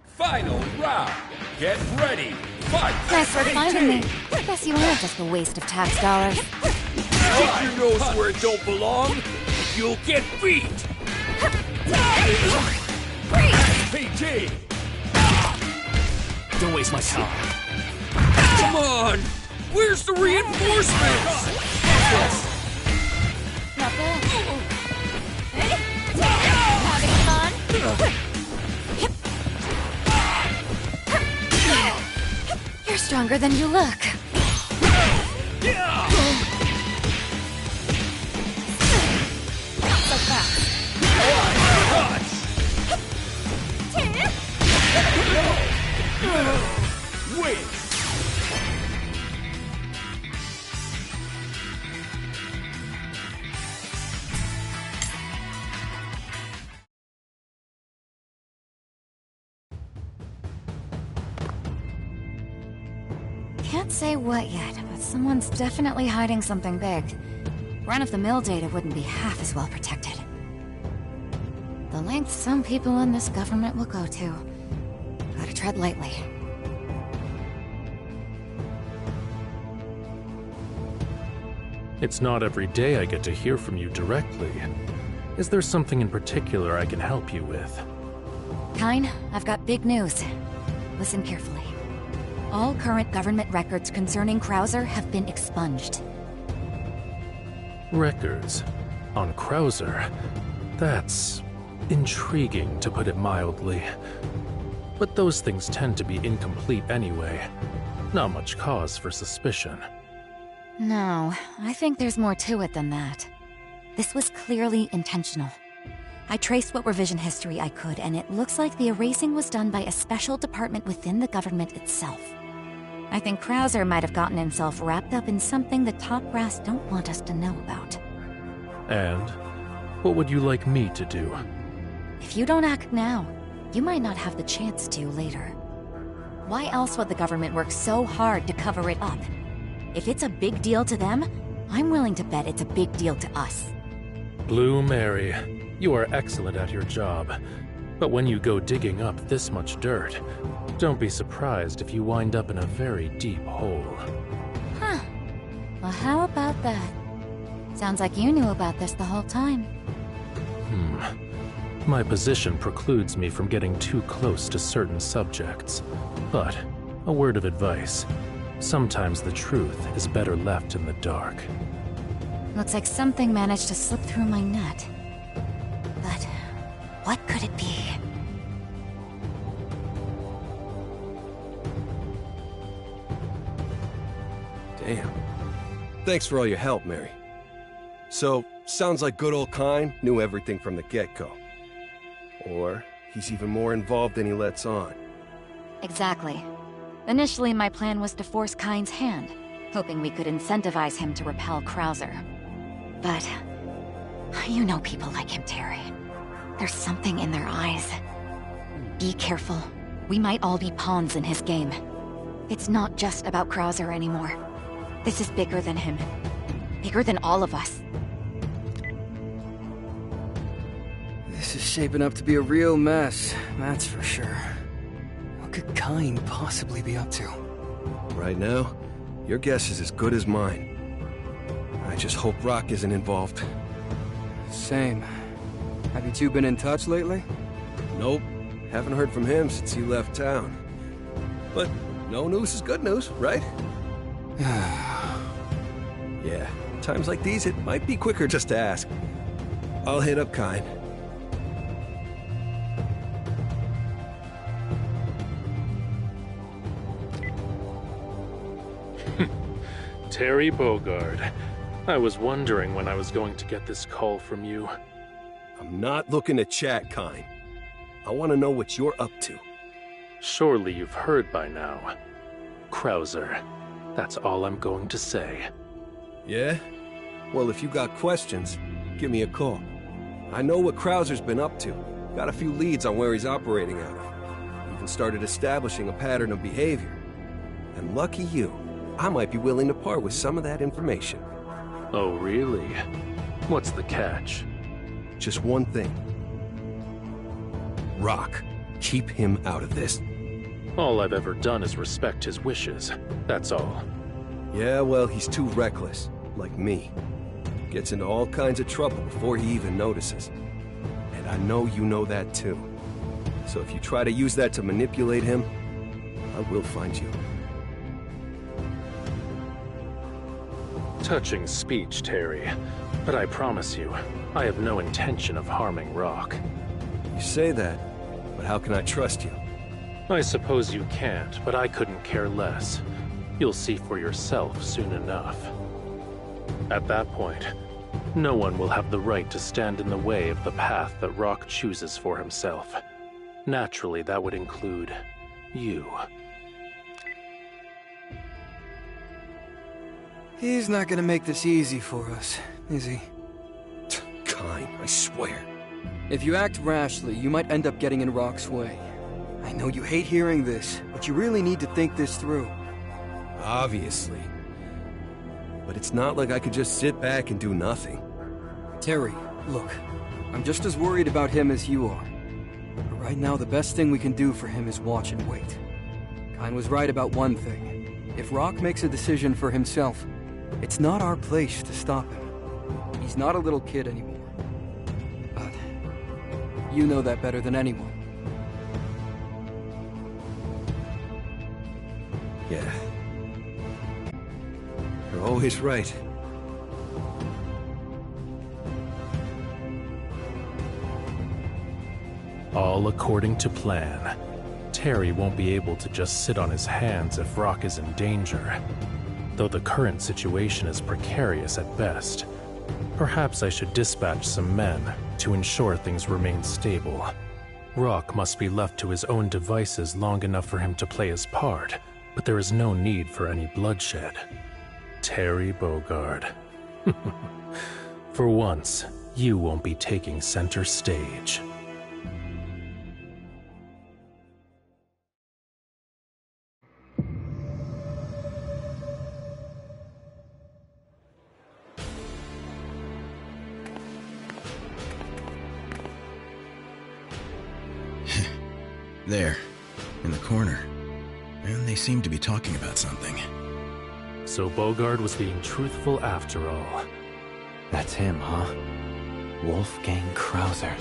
Speaker 11: Final round. Get ready. Fight.
Speaker 7: Thanks for finding me. Guess you are just a waste of tax dollars.
Speaker 11: Stick your nose where it don't belong. You'll get beat. PT.
Speaker 12: Don't waste my time.
Speaker 11: Come on. Where's the reinforcements?
Speaker 7: Not bad. Having fun? You're stronger than you look. Not so fast.
Speaker 11: Wait.
Speaker 7: Can't say what yet, but someone's definitely hiding something big. Run-of-the-mill data wouldn't be half as well protected. The lengths some people in this government will go to. Gotta tread lightly.
Speaker 6: It's not every day I get to hear from you directly. Is there something in particular I can help you with?
Speaker 7: Kyne, I've got big news. Listen carefully. All current government records concerning Krauser have been expunged.
Speaker 6: Records? On Krauser? That's intriguing, to put it mildly. But those things tend to be incomplete anyway. Not much cause for suspicion.
Speaker 7: No, I think there's more to it than that. This was clearly intentional. I traced what revision history I could, and it looks like the erasing was done by a special department within the government itself. I think Krauser might have gotten himself wrapped up in something the top brass don't want us to know about.
Speaker 6: And what would you like me to do?
Speaker 7: If you don't act now, you might not have the chance to later. Why else would the government work so hard to cover it up? If it's a big deal to them, I'm willing to bet it's a big deal to us.
Speaker 6: Blue Mary, you are excellent at your job. But when you go digging up this much dirt, don't be surprised if you wind up in a very deep hole.
Speaker 7: Huh. Well, how about that? Sounds like you knew about this the whole time.
Speaker 6: My position precludes me from getting too close to certain subjects. But, a word of advice. Sometimes the truth is better left in the dark.
Speaker 7: Looks like something managed to slip through my net. But what could it be?
Speaker 16: Damn. Thanks for all your help, Mary. So, sounds like good old Kyne knew everything from the get-go. Or he's even more involved than he lets on.
Speaker 7: Exactly. Initially, my plan was to force Kyne's hand, hoping we could incentivize him to repel Krauser. But you know people like him, Terry. There's something in their eyes. Be careful. We might all be pawns in his game. It's not just about Krauser anymore. This is bigger than him. Bigger than all of us.
Speaker 3: This is shaping up to be a real mess, that's for sure. What could Kyne possibly be up to?
Speaker 16: Right now, your guess is as good as mine. I just hope Rock isn't involved.
Speaker 3: Same. Have you two been in touch lately?
Speaker 16: Nope. Haven't heard from him since he left town. But no news is good news, right? Yeah, times like these, it might be quicker just to ask. I'll hit up Kyne.
Speaker 6: Terry Bogard. I was wondering when I was going to get this call from you.
Speaker 16: I'm not looking to chat, Kyne. I want to know what you're up to.
Speaker 6: Surely you've heard by now. Krauser. That's all I'm going to say.
Speaker 16: Yeah? Well, if you got questions, give me a call. I know what Krauser's been up to. Got a few leads on where he's operating out of. Even started establishing a pattern of behavior. And lucky you, I might be willing to part with some of that information.
Speaker 6: Oh, really? What's the catch?
Speaker 16: Just one thing. Rock. Keep him out of this.
Speaker 6: All I've ever done is respect his wishes. That's all.
Speaker 16: Yeah, well, he's too reckless. Like me. Gets into all kinds of trouble before he even notices. And I know you know that too. So if you try to use that to manipulate him, I will find you.
Speaker 6: Touching speech, Terry. But I promise you, I have no intention of harming Rock.
Speaker 16: You say that, but how can I trust you?
Speaker 6: I suppose you can't, but I couldn't care less. You'll see for yourself soon enough. At that point, no one will have the right to stand in the way of the path that Rock chooses for himself. Naturally, that would include you.
Speaker 3: He's not gonna make this easy for us, is he?
Speaker 16: Kyne, I swear.
Speaker 3: If you act rashly, you might end up getting in Rock's way. I know you hate hearing this, but you really need to think this through.
Speaker 16: Obviously. But it's not like I could just sit back and do nothing.
Speaker 3: Terry, look, I'm just as worried about him as you are. But right now, the best thing we can do for him is watch and wait. Kyne was right about one thing. If Rock makes a decision for himself, it's not our place to stop him. He's not a little kid anymore. But you know that better than anyone.
Speaker 16: Yeah. You're always right.
Speaker 6: All according to plan. Terry won't be able to just sit on his hands if Rock is in danger. Though the current situation is precarious at best, perhaps I should dispatch some men to ensure things remain stable. Rock must be left to his own devices long enough for him to play his part, but there is no need for any bloodshed. Terry Bogard. For once, you won't be taking center stage.
Speaker 10: There, in the corner. And they seem to be talking about something.
Speaker 6: So Bogard was being truthful after all.
Speaker 12: That's him, huh? Wolfgang Krauser.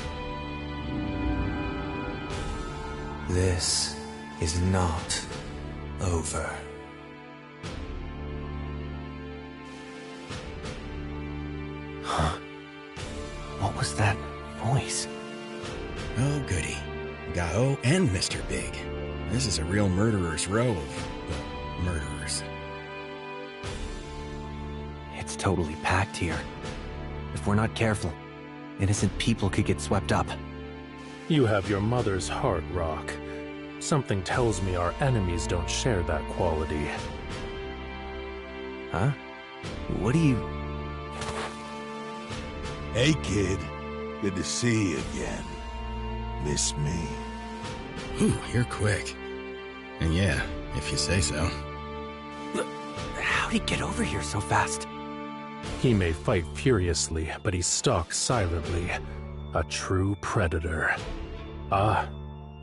Speaker 17: This is not over.
Speaker 12: Huh? What was that voice?
Speaker 10: Oh, goody. Gao and Mr. Big. This is a real murderer's row of murderers.
Speaker 12: It's totally packed here. If we're not careful, innocent people could get swept up.
Speaker 6: You have your mother's heart, Rock. Something tells me our enemies don't share that quality.
Speaker 12: Huh? What do you...
Speaker 5: Hey, kid. Good to see you again. Miss me?
Speaker 10: Ooh, you're quick. And yeah, if you say so.
Speaker 12: How'd he get over here so fast?
Speaker 6: He may fight furiously, but he stalks silently. A true predator. Ah,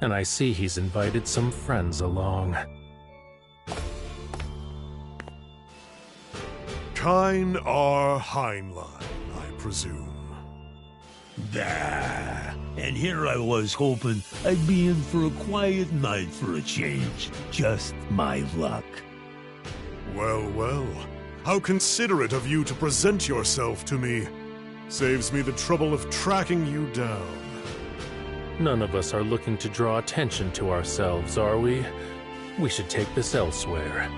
Speaker 6: and I see he's invited some friends along.
Speaker 2: Kyne R. Heinlein, I presume.
Speaker 15: Bah. And here I was hoping I'd be in for a quiet night for a change. Just my luck.
Speaker 2: Well, well. How considerate of you to present yourself to me. Saves me the trouble of tracking you down.
Speaker 6: None of us are looking to draw attention to ourselves, are we? We should take this elsewhere.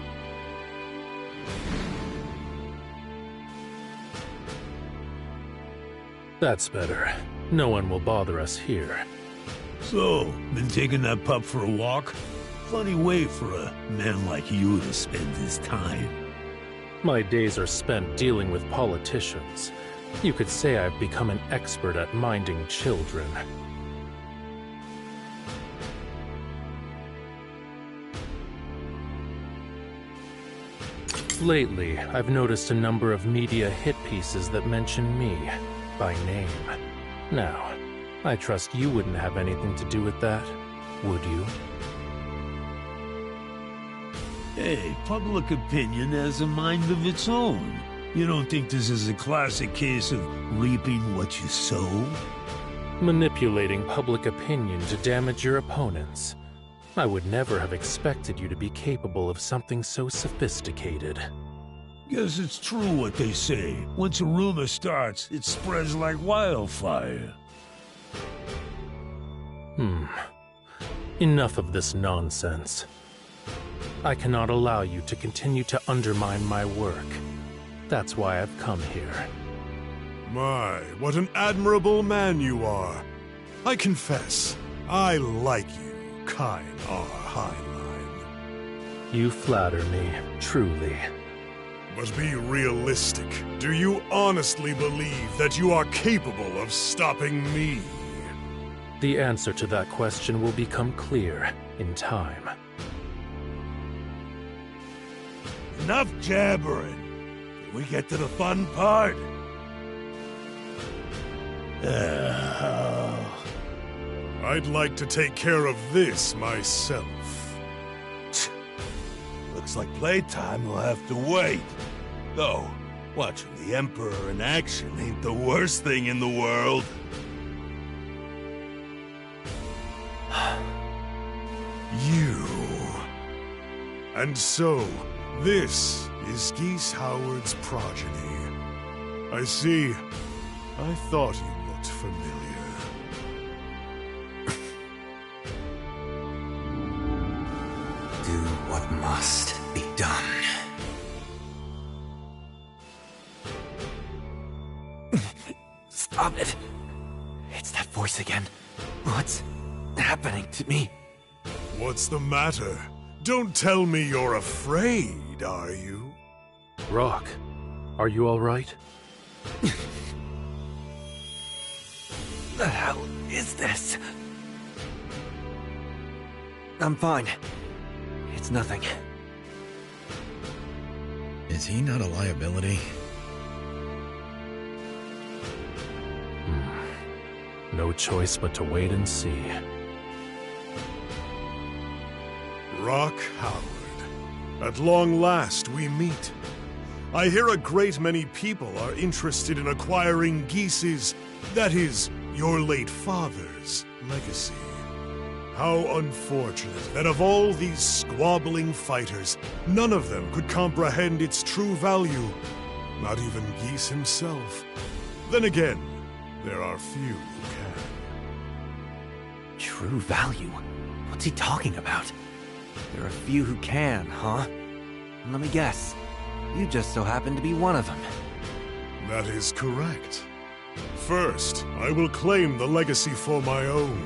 Speaker 6: That's better. No one will bother us here.
Speaker 15: So, been taking that pup for a walk? Funny way for a man like you to spend his time.
Speaker 6: My days are spent dealing with politicians. You could say I've become an expert at minding children. Lately, I've noticed a number of media hit pieces that mention me by name. Now, I trust you wouldn't have anything to do with that, would you?
Speaker 15: Hey, public opinion has a mind of its own. You don't think this is a classic case of reaping what you sow?
Speaker 6: Manipulating public opinion to damage your opponents. I would never have expected you to be capable of something so sophisticated.
Speaker 15: Guess it's true what they say. Once a rumor starts, it spreads like wildfire.
Speaker 6: Enough of this nonsense. I cannot allow you to continue to undermine my work. That's why I've come here.
Speaker 2: My, what an admirable man you are. I confess, I like you, Kine R. Highline.
Speaker 6: You flatter me, truly.
Speaker 2: But be realistic. Do you honestly believe that you are capable of stopping me?
Speaker 6: The answer to that question will become clear in time.
Speaker 5: Enough jabbering. Can we get to the fun part?
Speaker 2: I'd like to take care of this myself.
Speaker 5: Looks like playtime will have to wait. Though, watching the Emperor in action ain't the worst thing in the world.
Speaker 2: You. And so, this is Geese Howard's progeny. I see. I thought you looked familiar.
Speaker 17: Do what must be done. Stop it! It's that voice again. What's happening to me?
Speaker 2: What's the matter? Don't tell me you're afraid, are you?
Speaker 6: Rock, are you all right?
Speaker 12: The hell is this? I'm fine. It's nothing.
Speaker 10: Is he not a liability?
Speaker 6: No choice but to wait and see.
Speaker 2: Rock Howard. At long last, we meet. I hear a great many people are interested in acquiring Geese's, that is, your late father's, legacy. How unfortunate that of all these squabbling fighters, none of them could comprehend its true value. Not even Geese himself. Then again, there are few who can.
Speaker 12: True value? What's he talking about? There are a few who can, huh? And let me guess, you just so happen to be one of them.
Speaker 2: That is correct. First, I will claim the legacy for my own.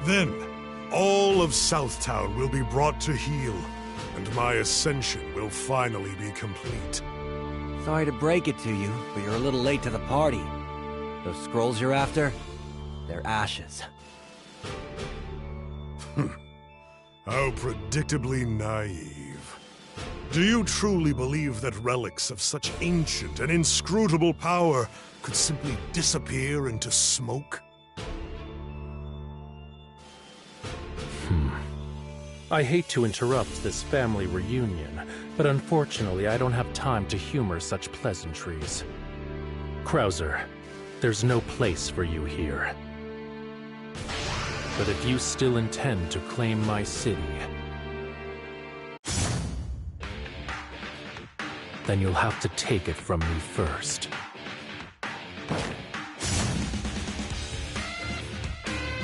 Speaker 2: Then, all of Southtown will be brought to heel, and my ascension will finally be complete.
Speaker 12: Sorry to break it to you, but you're a little late to the party. Those scrolls you're after, they're ashes.
Speaker 2: How predictably naive. Do you truly believe that relics of such ancient and inscrutable power could simply disappear into smoke?
Speaker 6: I hate to interrupt this family reunion, but unfortunately I don't have time to humor such pleasantries. Krauser, there's no place for you here. But if you still intend to claim my city, then you'll have to take it from me first.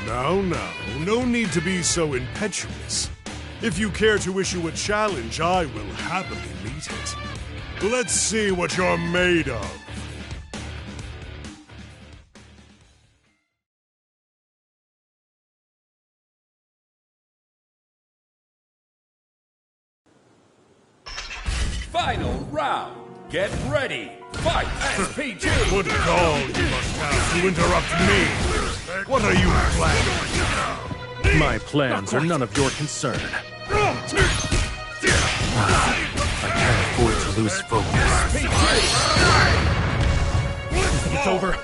Speaker 2: Now, no need to be so impetuous. If you care to issue a challenge, I will happily meet it. Let's see what you're made of.
Speaker 11: Final round. Get ready. Fight, SPG!
Speaker 2: What gall you must have to interrupt me! What are you planning?
Speaker 6: My plans are none of your concern. I can't afford to lose focus. It's over.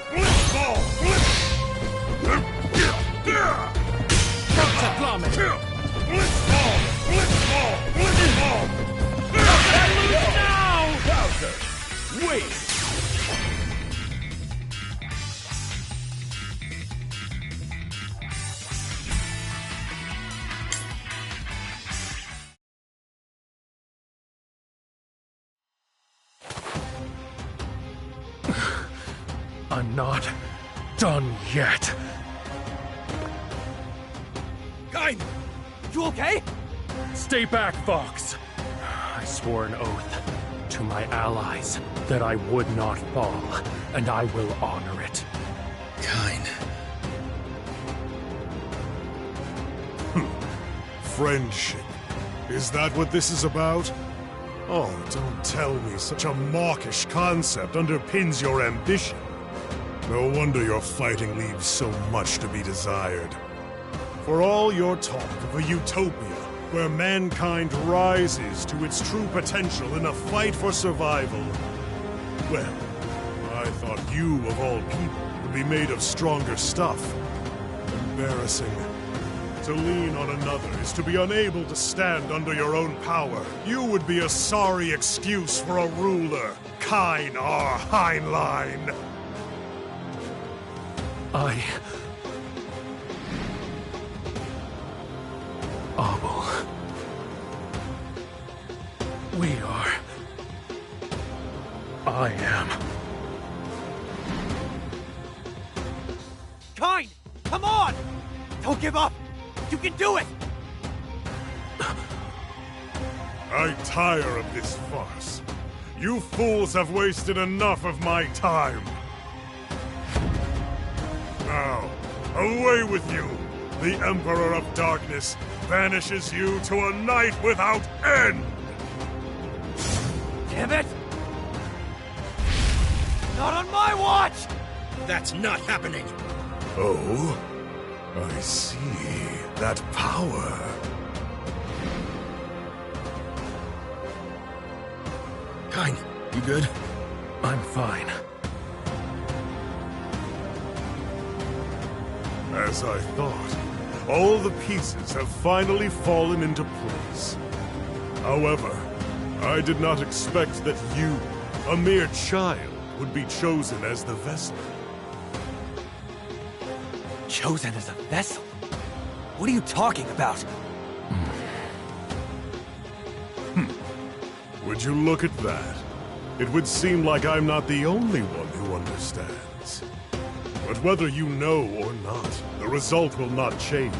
Speaker 11: Wait!
Speaker 6: I'm not done yet.
Speaker 11: Kain! You okay?
Speaker 6: Stay back, Fox. I swore an oath to my allies that I would not fall, and I will honor it.
Speaker 10: Kain.
Speaker 2: Friendship. Is that what this is about? Oh, don't tell me such a mawkish concept underpins your ambition. No wonder your fighting leaves so much to be desired. For all your talk of a utopia where mankind rises to its true potential in a fight for survival, well, I thought you, of all people, would be made of stronger stuff. Embarrassing. To lean on another is to be unable to stand under your own power. You would be a sorry excuse for a ruler, Kain R. Heinlein.
Speaker 6: Abel. We are. I am.
Speaker 11: Kain! Come on! Don't give up! You can do it!
Speaker 2: I tire of this farce. You fools have wasted enough of my time. Now, away with you! The Emperor of Darkness banishes you to a night without end!
Speaker 11: Damn it! Not on my watch!
Speaker 14: That's not happening!
Speaker 2: Oh? I see. That power.
Speaker 10: Kain, you good?
Speaker 6: I'm fine.
Speaker 2: As I thought, all the pieces have finally fallen into place. However, I did not expect that you, a mere child, would be chosen as the vessel.
Speaker 11: Chosen as a vessel? What are you talking about?
Speaker 2: Would you look at that? It would seem like I'm not the only one who understands. But whether you know or not, the result will not change.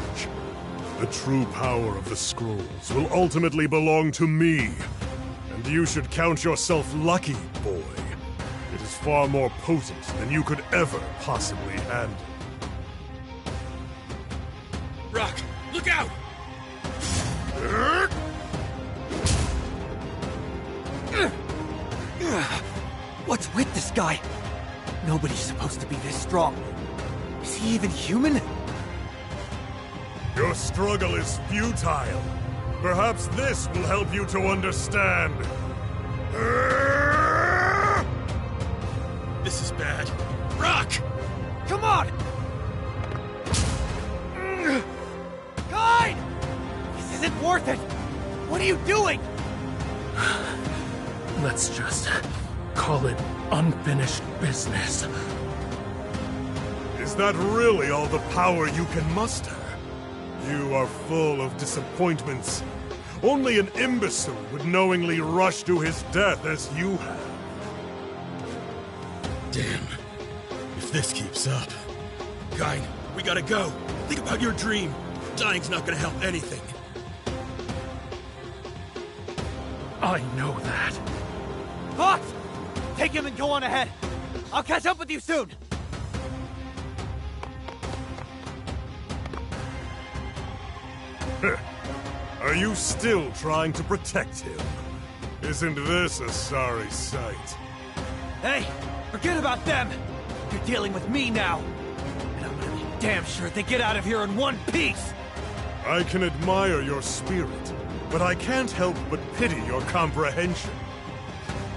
Speaker 2: The true power of the scrolls will ultimately belong to me. And you should count yourself lucky, boy. It is far more potent than you could ever possibly handle.
Speaker 14: Rock, look out!
Speaker 11: What's with this guy? Nobody's supposed to be this strong. Is he even human?
Speaker 2: Your struggle is futile. Perhaps this will help you to understand.
Speaker 14: This is bad. Rock!
Speaker 11: Come on! Kain! This isn't worth it! What are you doing?
Speaker 6: Let's just call it unfinished business.
Speaker 2: Is that really all the power you can muster? You are full of disappointments. Only an imbecile would knowingly rush to his death as you have.
Speaker 14: Damn. If this keeps up... Kain, we gotta go. Think about your dream. Dying's not gonna help anything.
Speaker 6: I know that.
Speaker 11: Fox! Take him and go on ahead. I'll catch up with you soon.
Speaker 2: Are you still trying to protect him? Isn't this a sorry sight?
Speaker 11: Hey, forget about them! You're dealing with me now! And I'm gonna be damn sure they get out of here in one piece!
Speaker 2: I can admire your spirit, but I can't help but pity your comprehension.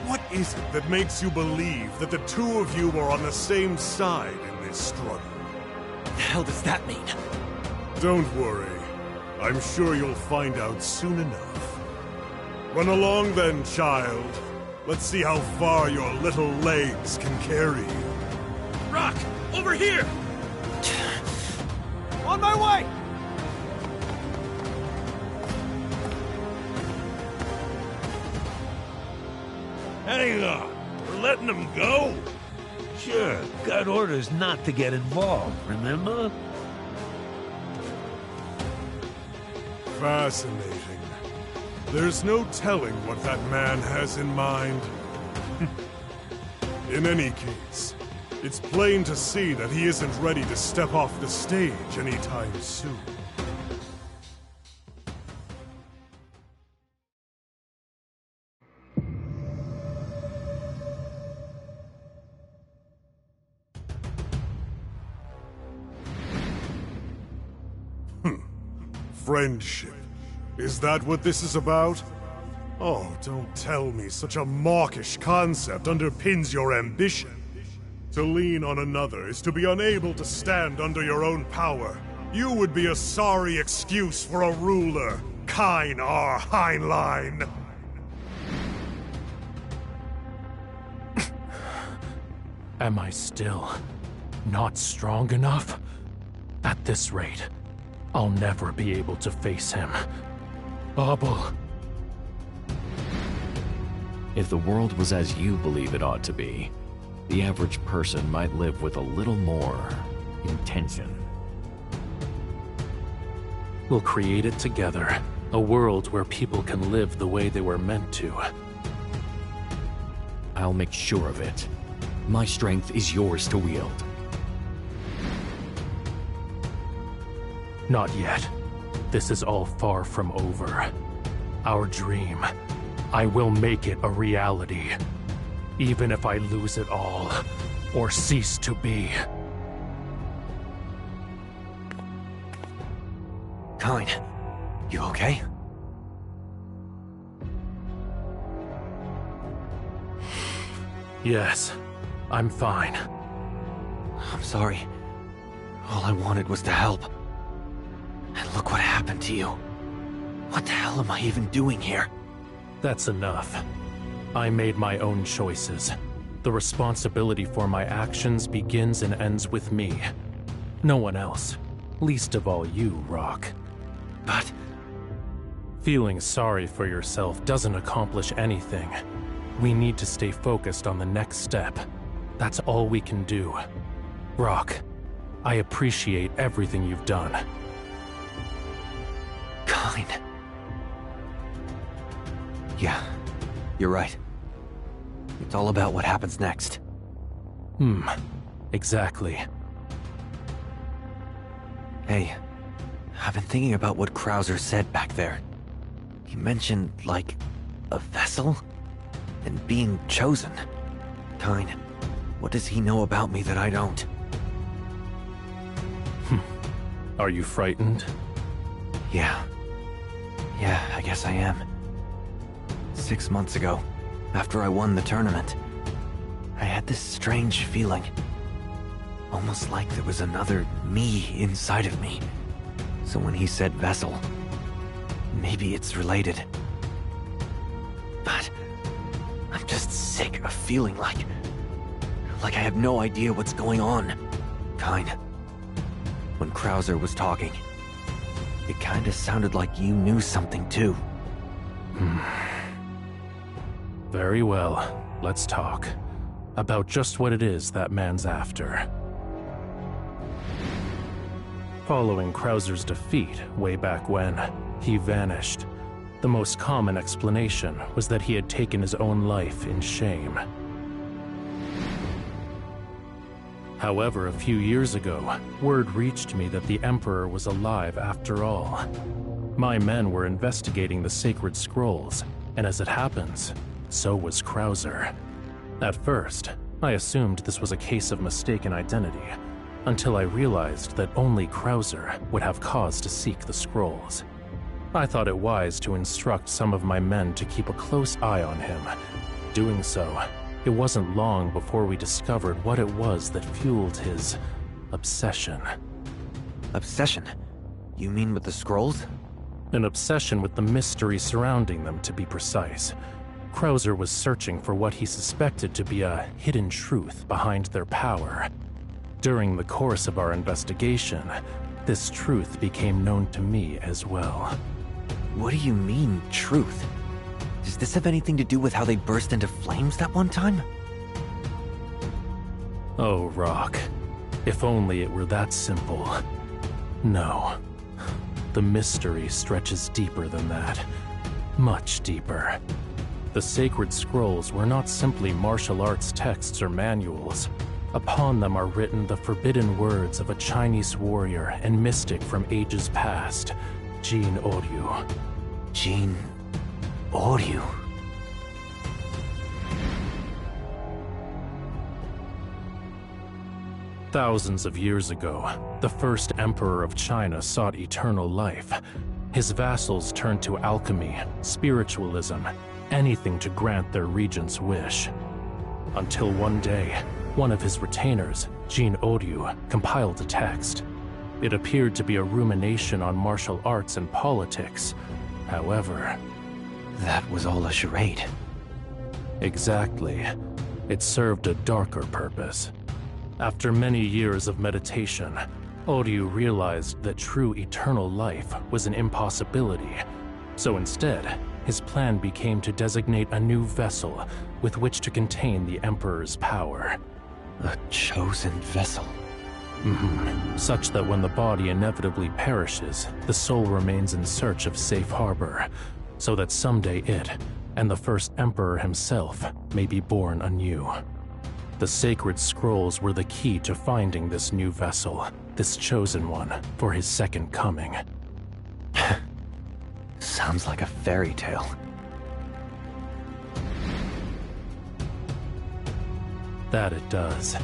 Speaker 2: What is it that makes you believe that the two of you are on the same side in this struggle?
Speaker 11: What the hell does that mean?
Speaker 2: Don't worry. I'm sure you'll find out soon enough. Run along then, child. Let's see how far your little legs can carry you.
Speaker 14: Rock! Over here!
Speaker 11: On my way!
Speaker 15: Hang on. We're letting them go? Sure, got orders not to get involved, remember?
Speaker 2: Fascinating. There's no telling what that man has in mind. In any case, it's plain to see that he isn't ready to step off the stage anytime soon. Friendship. Is that what this is about? Oh, don't tell me such a mawkish concept underpins your ambition. To lean on another is to be unable to stand under your own power. You would be a sorry excuse for a ruler, Kine R. Heinlein.
Speaker 6: Am I still not strong enough? At this rate, I'll never be able to face him. Abel.
Speaker 9: If the world was as you believe it ought to be, the average person might live with a little more intention.
Speaker 6: We'll create it together. A world where people can live the way they were meant to.
Speaker 9: I'll make sure of it. My strength is yours to wield.
Speaker 6: Not yet. This is all far from over. Our dream. I will make it a reality. Even if I lose it all, or cease to be.
Speaker 12: Kine, you okay?
Speaker 6: Yes, I'm fine.
Speaker 12: I'm sorry. All I wanted was to help. And look what happened to you. What the hell am I even doing here?
Speaker 6: That's enough. I made my own choices. The responsibility for my actions begins and ends with me. No one else. Least of all you, Rock.
Speaker 12: But...
Speaker 6: feeling sorry for yourself doesn't accomplish anything. We need to stay focused on the next step. That's all we can do. Rock, I appreciate everything you've done.
Speaker 12: Kine. Yeah, you're right. It's all about what happens next.
Speaker 6: Exactly.
Speaker 12: Hey, I've been thinking about what Krauser said back there. He mentioned, like, a vessel? And being chosen. Kine, what does he know about me that I don't?
Speaker 6: Are you frightened?
Speaker 12: Yeah, I guess I am. 6 months ago, after I won the tournament, I had this strange feeling. Almost like there was another me inside of me. So when he said vessel, maybe it's related. But I'm just sick of feeling like I have no idea what's going on. Kine, when Krauser was talking, it kinda sounded like you knew something too.
Speaker 6: Very well. Let's talk. About just what it is that man's after. Following Krauser's defeat way back when, he vanished. The most common explanation was that he had taken his own life in shame. However, a few years ago, word reached me that the Emperor was alive after all. My men were investigating the sacred scrolls, and as it happens, so was Krauser. At first, I assumed this was a case of mistaken identity, until I realized that only Krauser would have cause to seek the scrolls. I thought it wise to instruct some of my men to keep a close eye on him. Doing so, it wasn't long before we discovered what it was that fueled his obsession.
Speaker 12: Obsession? You mean with the scrolls?
Speaker 6: An obsession with the mystery surrounding them, to be precise. Krauser was searching for what he suspected to be a hidden truth behind their power. During the course of our investigation, this truth became known to me as well.
Speaker 12: What do you mean, truth? Does this have anything to do with how they burst into flames that one time?
Speaker 6: Oh, Rock. If only it were that simple. No. The mystery stretches deeper than that. Much deeper. The sacred scrolls were not simply martial arts texts or manuals. Upon them are written the forbidden words of a Chinese warrior and mystic from ages past, Jin Oryu.
Speaker 12: Jin Oryu?
Speaker 6: Thousands of years ago, the first emperor of China sought eternal life. His vassals turned to alchemy, spiritualism, anything to grant their regent's wish. Until one day, one of his retainers, Jin Oryu, compiled a text. It appeared to be a rumination on martial arts and politics. However,
Speaker 12: that was all a charade.
Speaker 6: Exactly. It served a darker purpose. After many years of meditation, Oryu realized that true eternal life was an impossibility. So instead, his plan became to designate a new vessel with which to contain the Emperor's power.
Speaker 12: A chosen vessel?
Speaker 6: Such that when the body inevitably perishes, the soul remains in search of safe harbor, so that someday it, and the first Emperor himself, may be born anew. The sacred scrolls were the key to finding this new vessel, this chosen one, for his second coming.
Speaker 12: Sounds like a fairy tale.
Speaker 6: That it does.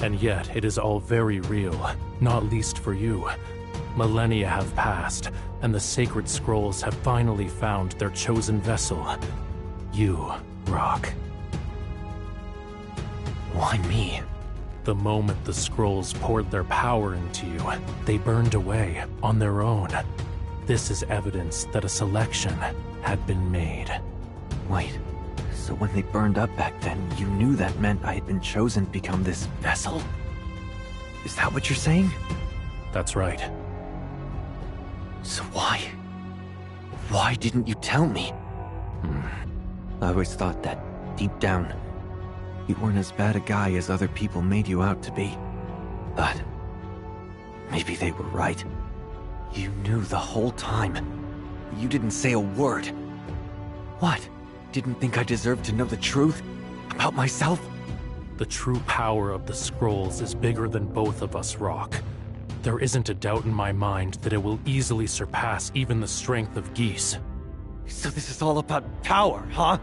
Speaker 6: And yet, it is all very real, not least for you. Millennia have passed, and the sacred scrolls have finally found their chosen vessel. You, Rock.
Speaker 12: Why me?
Speaker 6: The moment the scrolls poured their power into you, they burned away on their own. This is evidence that a selection had been made.
Speaker 12: Wait, so when they burned up back then, you knew that meant I had been chosen to become this vessel? Is that what you're saying?
Speaker 6: That's right.
Speaker 12: So why? Why didn't you tell me? I always thought that, deep down, you weren't as bad a guy as other people made you out to be. But maybe they were right. You knew the whole time. You didn't say a word. What? Didn't think I deserved to know the truth? About myself?
Speaker 6: The true power of the scrolls is bigger than both of us, Rock. There isn't a doubt in my mind that it will easily surpass even the strength of Geese.
Speaker 11: So this is all about power, huh?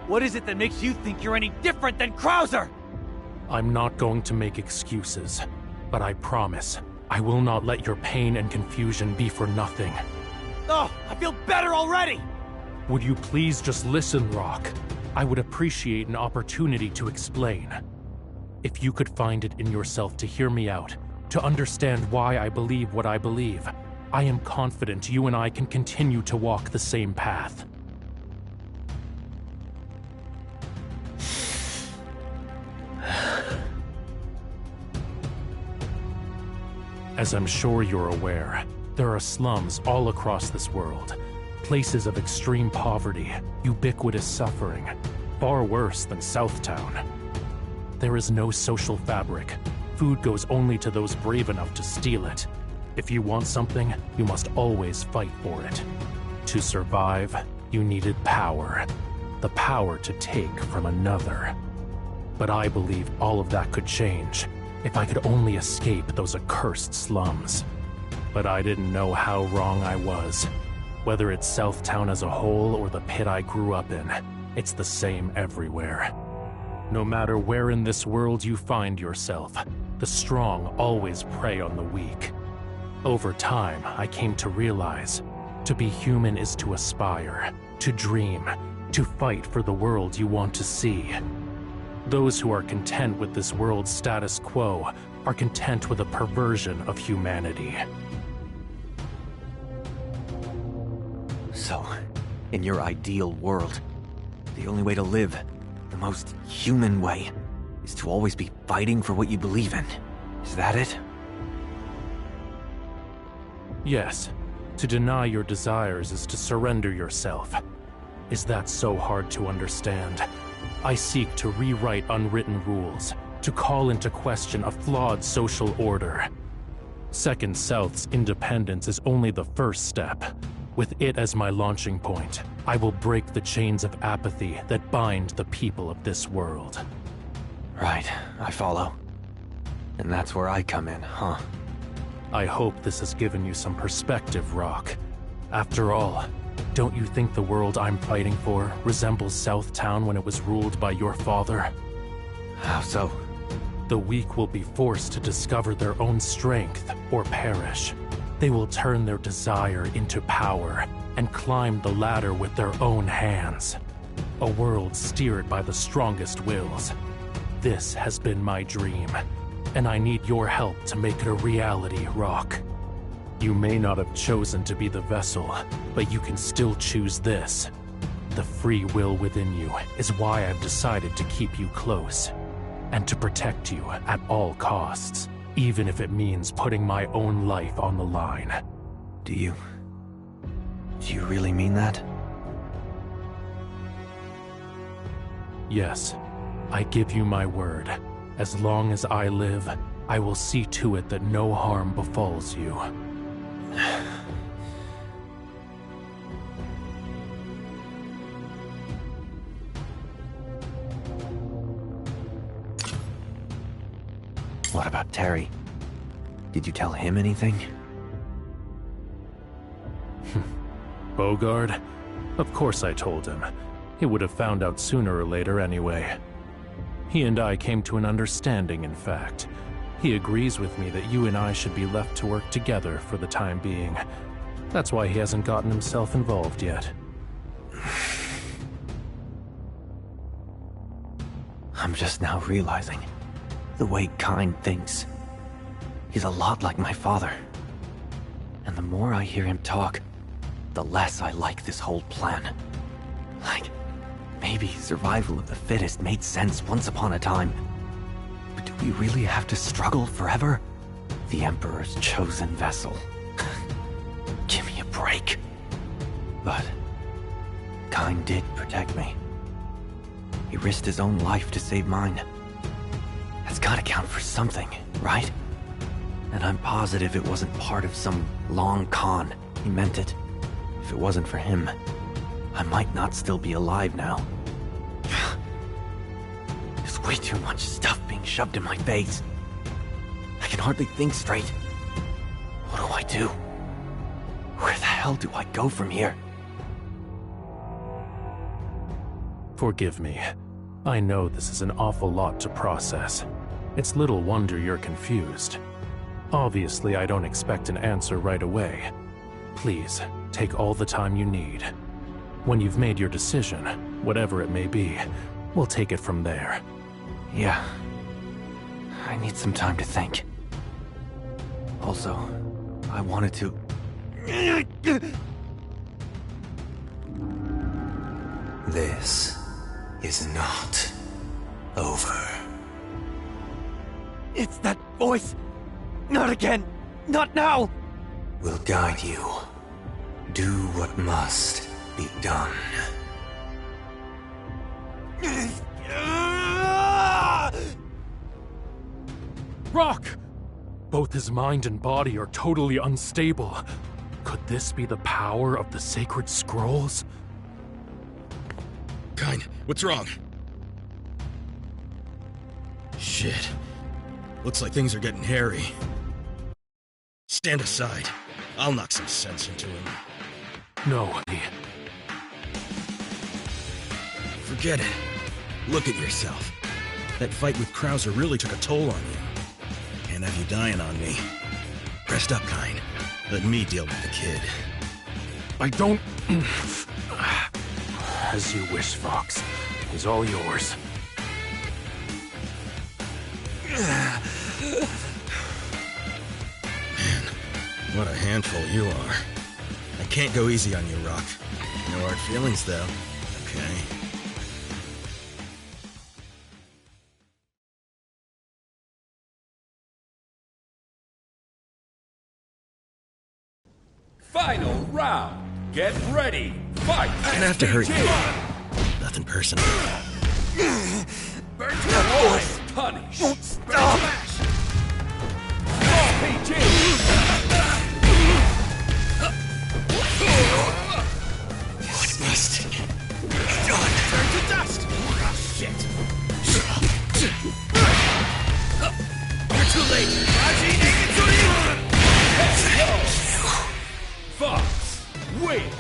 Speaker 11: What is it that makes you think you're any different than Krauser?
Speaker 6: I'm not going to make excuses, but I promise, I will not let your pain and confusion be for nothing.
Speaker 11: Oh, I feel better already!
Speaker 6: Would you please just listen, Rock? I would appreciate an opportunity to explain. If you could find it in yourself to hear me out, to understand why I believe what I believe, I am confident you and I can continue to walk the same path. As I'm sure you're aware, there are slums all across this world. Places of extreme poverty, ubiquitous suffering, far worse than Southtown. There is no social fabric. Food goes only to those brave enough to steal it. If you want something, you must always fight for it. To survive, you needed power. The power to take from another. But I believe all of that could change if I could only escape those accursed slums. But I didn't know how wrong I was. Whether it's Southtown as a whole or the pit I grew up in, it's the same everywhere. No matter where in this world you find yourself, the strong always prey on the weak. Over time, I came to realize, to be human is to aspire, to dream, to fight for the world you want to see. Those who are content with this world's status quo are content with a perversion of humanity.
Speaker 12: So, in your ideal world, the only way to live, the most human way, is to always be fighting for what you believe in. Is that it?
Speaker 6: Yes, to deny your desires is to surrender yourself. Is that so hard to understand? I seek to rewrite unwritten rules, to call into question a flawed social order. Second South's independence is only the first step. With it as my launching point, I will break the chains of apathy that bind the people of this world.
Speaker 12: Right, I follow. And that's where I come in, huh?
Speaker 6: I hope this has given you some perspective, Rock. After all, don't you think the world I'm fighting for resembles Southtown when it was ruled by your father?
Speaker 12: How so?
Speaker 6: The weak will be forced to discover their own strength or perish. They will turn their desire into power and climb the ladder with their own hands. A world steered by the strongest wills. This has been my dream, and I need your help to make it a reality, Rock. You may not have chosen to be the vessel, but you can still choose this. The free will within you is why I've decided to keep you close, and to protect you at all costs, even if it means putting my own life on the line.
Speaker 12: Do you really mean that?
Speaker 6: Yes, I give you my word. As long as I live, I will see to it that no harm befalls you.
Speaker 12: What about Terry? Did you tell him anything?
Speaker 6: Bogard? Of course I told him. He would have found out sooner or later anyway. He and I came to an understanding, in fact. He agrees with me that you and I should be left to work together for the time being. That's why he hasn't gotten himself involved yet.
Speaker 12: I'm just now realizing the way Kyne thinks. He's a lot like my father. And the more I hear him talk, the less I like this whole plan. Like, maybe survival of the fittest made sense once upon a time. But do we really have to struggle forever? The Emperor's chosen vessel. Give me a break. But Kyne did protect me. He risked his own life to save mine. That's gotta count for something, right? And I'm positive it wasn't part of some long con. He meant it. If it wasn't for him, I might not still be alive now. There's way too much stuff being shoved in my face. I can hardly think straight. What do I do? Where the hell do I go from here?
Speaker 6: Forgive me. I know this is an awful lot to process. It's little wonder you're confused. Obviously, I don't expect an answer right away. Please, take all the time you need. When you've made your decision, whatever it may be, we'll take it from there.
Speaker 12: Yeah. I need some time to think. Also, I wanted to...
Speaker 18: This is not over.
Speaker 11: It's that voice! Not again! Not now!
Speaker 18: Will guide you. Do what must be done.
Speaker 6: Rock! Both his mind and body are totally unstable. Could this be the power of the sacred scrolls?
Speaker 14: Kyne, what's wrong? Shit. Looks like things are getting hairy. Stand aside. I'll knock some sense into him.
Speaker 6: No.
Speaker 10: Forget it. Look at yourself. That fight with Krauser really took a toll on you. Can't have you dying on me. Rest up, Kyne. Let me deal with the kid.
Speaker 6: I don't... As you wish, Fox. He's all yours.
Speaker 10: Man, what a handful you are. I can't go easy on you, Rock. No hard feelings, though. Okay.
Speaker 5: Final round. Get ready. Fight.
Speaker 10: I'm gonna have to hurt you. Nothing personal.
Speaker 5: Always punish. Won't stop. RPG.
Speaker 10: Disgusting.
Speaker 5: Turn to dust. Oh, shit. You're too late. Fox wins.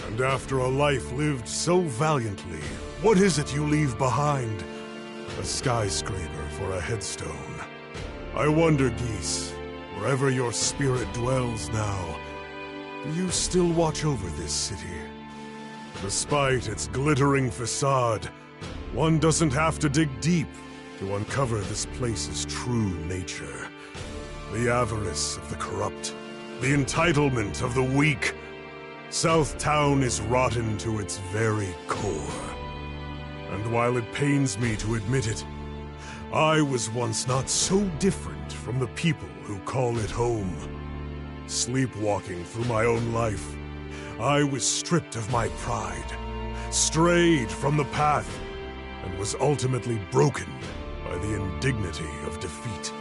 Speaker 2: And after a life lived so valiantly, what is it you leave behind? A skyscraper for a headstone. I wonder, Geese, wherever your spirit dwells now, do you still watch over this city? Despite its glittering facade, one doesn't have to dig deep to uncover this place's true nature. The avarice of the corrupt, the entitlement of the weak. Southtown is rotten to its very core. And while it pains me to admit it, I was once not so different from the people who call it home. Sleepwalking through my own life, I was stripped of my pride, strayed from the path, and was ultimately broken by the indignity of defeat.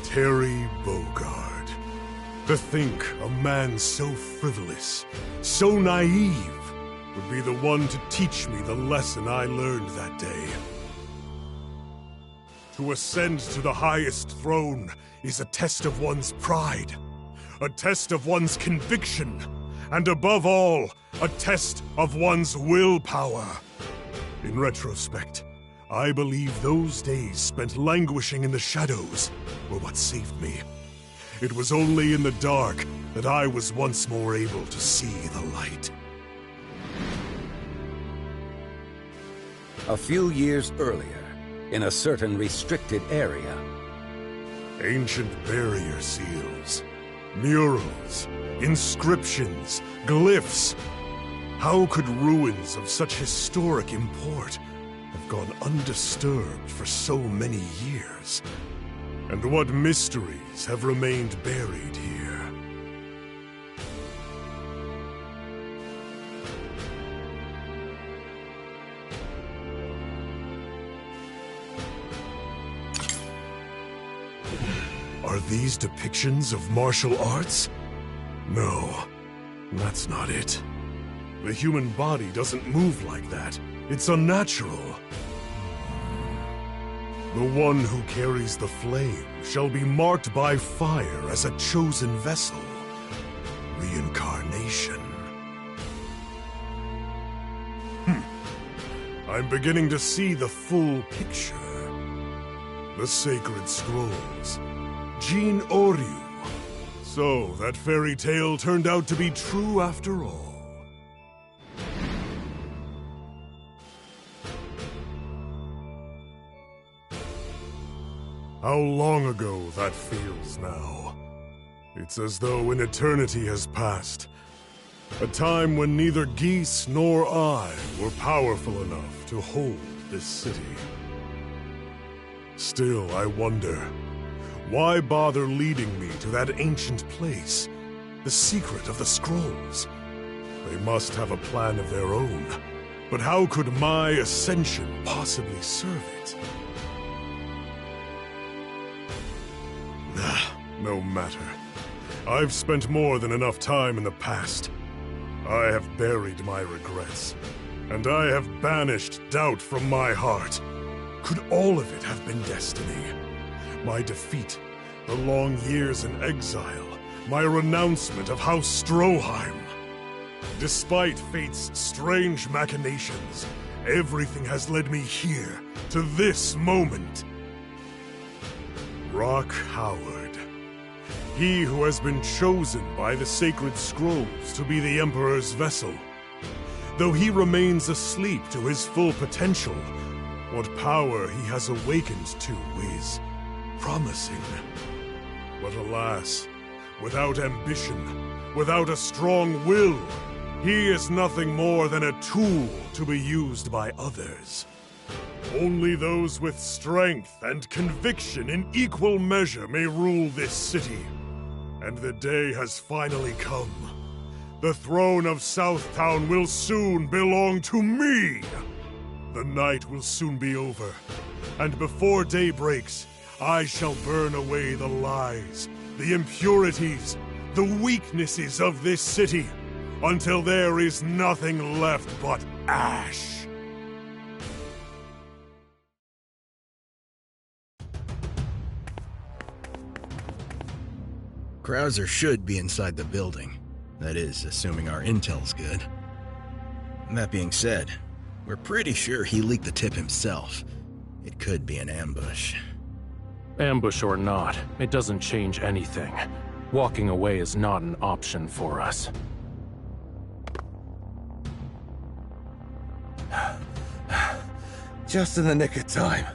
Speaker 2: Terry Bogard. To think a man so frivolous, so naive, would be the one to teach me the lesson I learned that day. To ascend to the highest throne is a test of one's pride, a test of one's conviction, and above all, a test of one's willpower. In retrospect, I believe those days spent languishing in the shadows were what saved me. It was only in the dark that I was once more able to see the light.
Speaker 1: A few years earlier, in a certain restricted area.
Speaker 2: Ancient barrier seals. Murals, inscriptions, glyphs. How could ruins of such historic import have gone undisturbed for so many years? And what mysteries have remained buried here? Are these depictions of martial arts? No, that's not it. The human body doesn't move like that. It's unnatural. The one who carries the flame shall be marked by fire as a chosen vessel. Reincarnation. I'm beginning to see the full picture. The sacred scrolls. Jin Oryu. So, that fairy tale turned out to be true after all. How long ago that feels now. It's as though an eternity has passed. A time when neither Geese nor I were powerful enough to hold this city. Still, I wonder, why bother leading me to that ancient place? The secret of the scrolls. They must have a plan of their own. But how could my ascension possibly serve it? No matter. I've spent more than enough time in the past. I have buried my regrets. And I have banished doubt from my heart. Could all of it have been destiny? My defeat, the long years in exile, my renouncement of House Stroheim. Despite fate's strange machinations, everything has led me here, to this moment. Rock Howard. He who has been chosen by the sacred scrolls to be the Emperor's vessel. Though he remains asleep to his full potential, what power he has awakened to is promising. But alas, without ambition, without a strong will, he is nothing more than a tool to be used by others. Only those with strength and conviction in equal measure may rule this city. And the day has finally come. The throne of Southtown will soon belong to me! The night will soon be over, and before day breaks, I shall burn away the lies, the impurities, the weaknesses of this city, until there is nothing left but ash.
Speaker 10: Krauser should be inside the building. That is, assuming our intel's good. That being said, we're pretty sure he leaked the tip himself. It could be an ambush.
Speaker 6: Ambush or not, it doesn't change anything. Walking away is not an option for us.
Speaker 13: Just in the nick of time.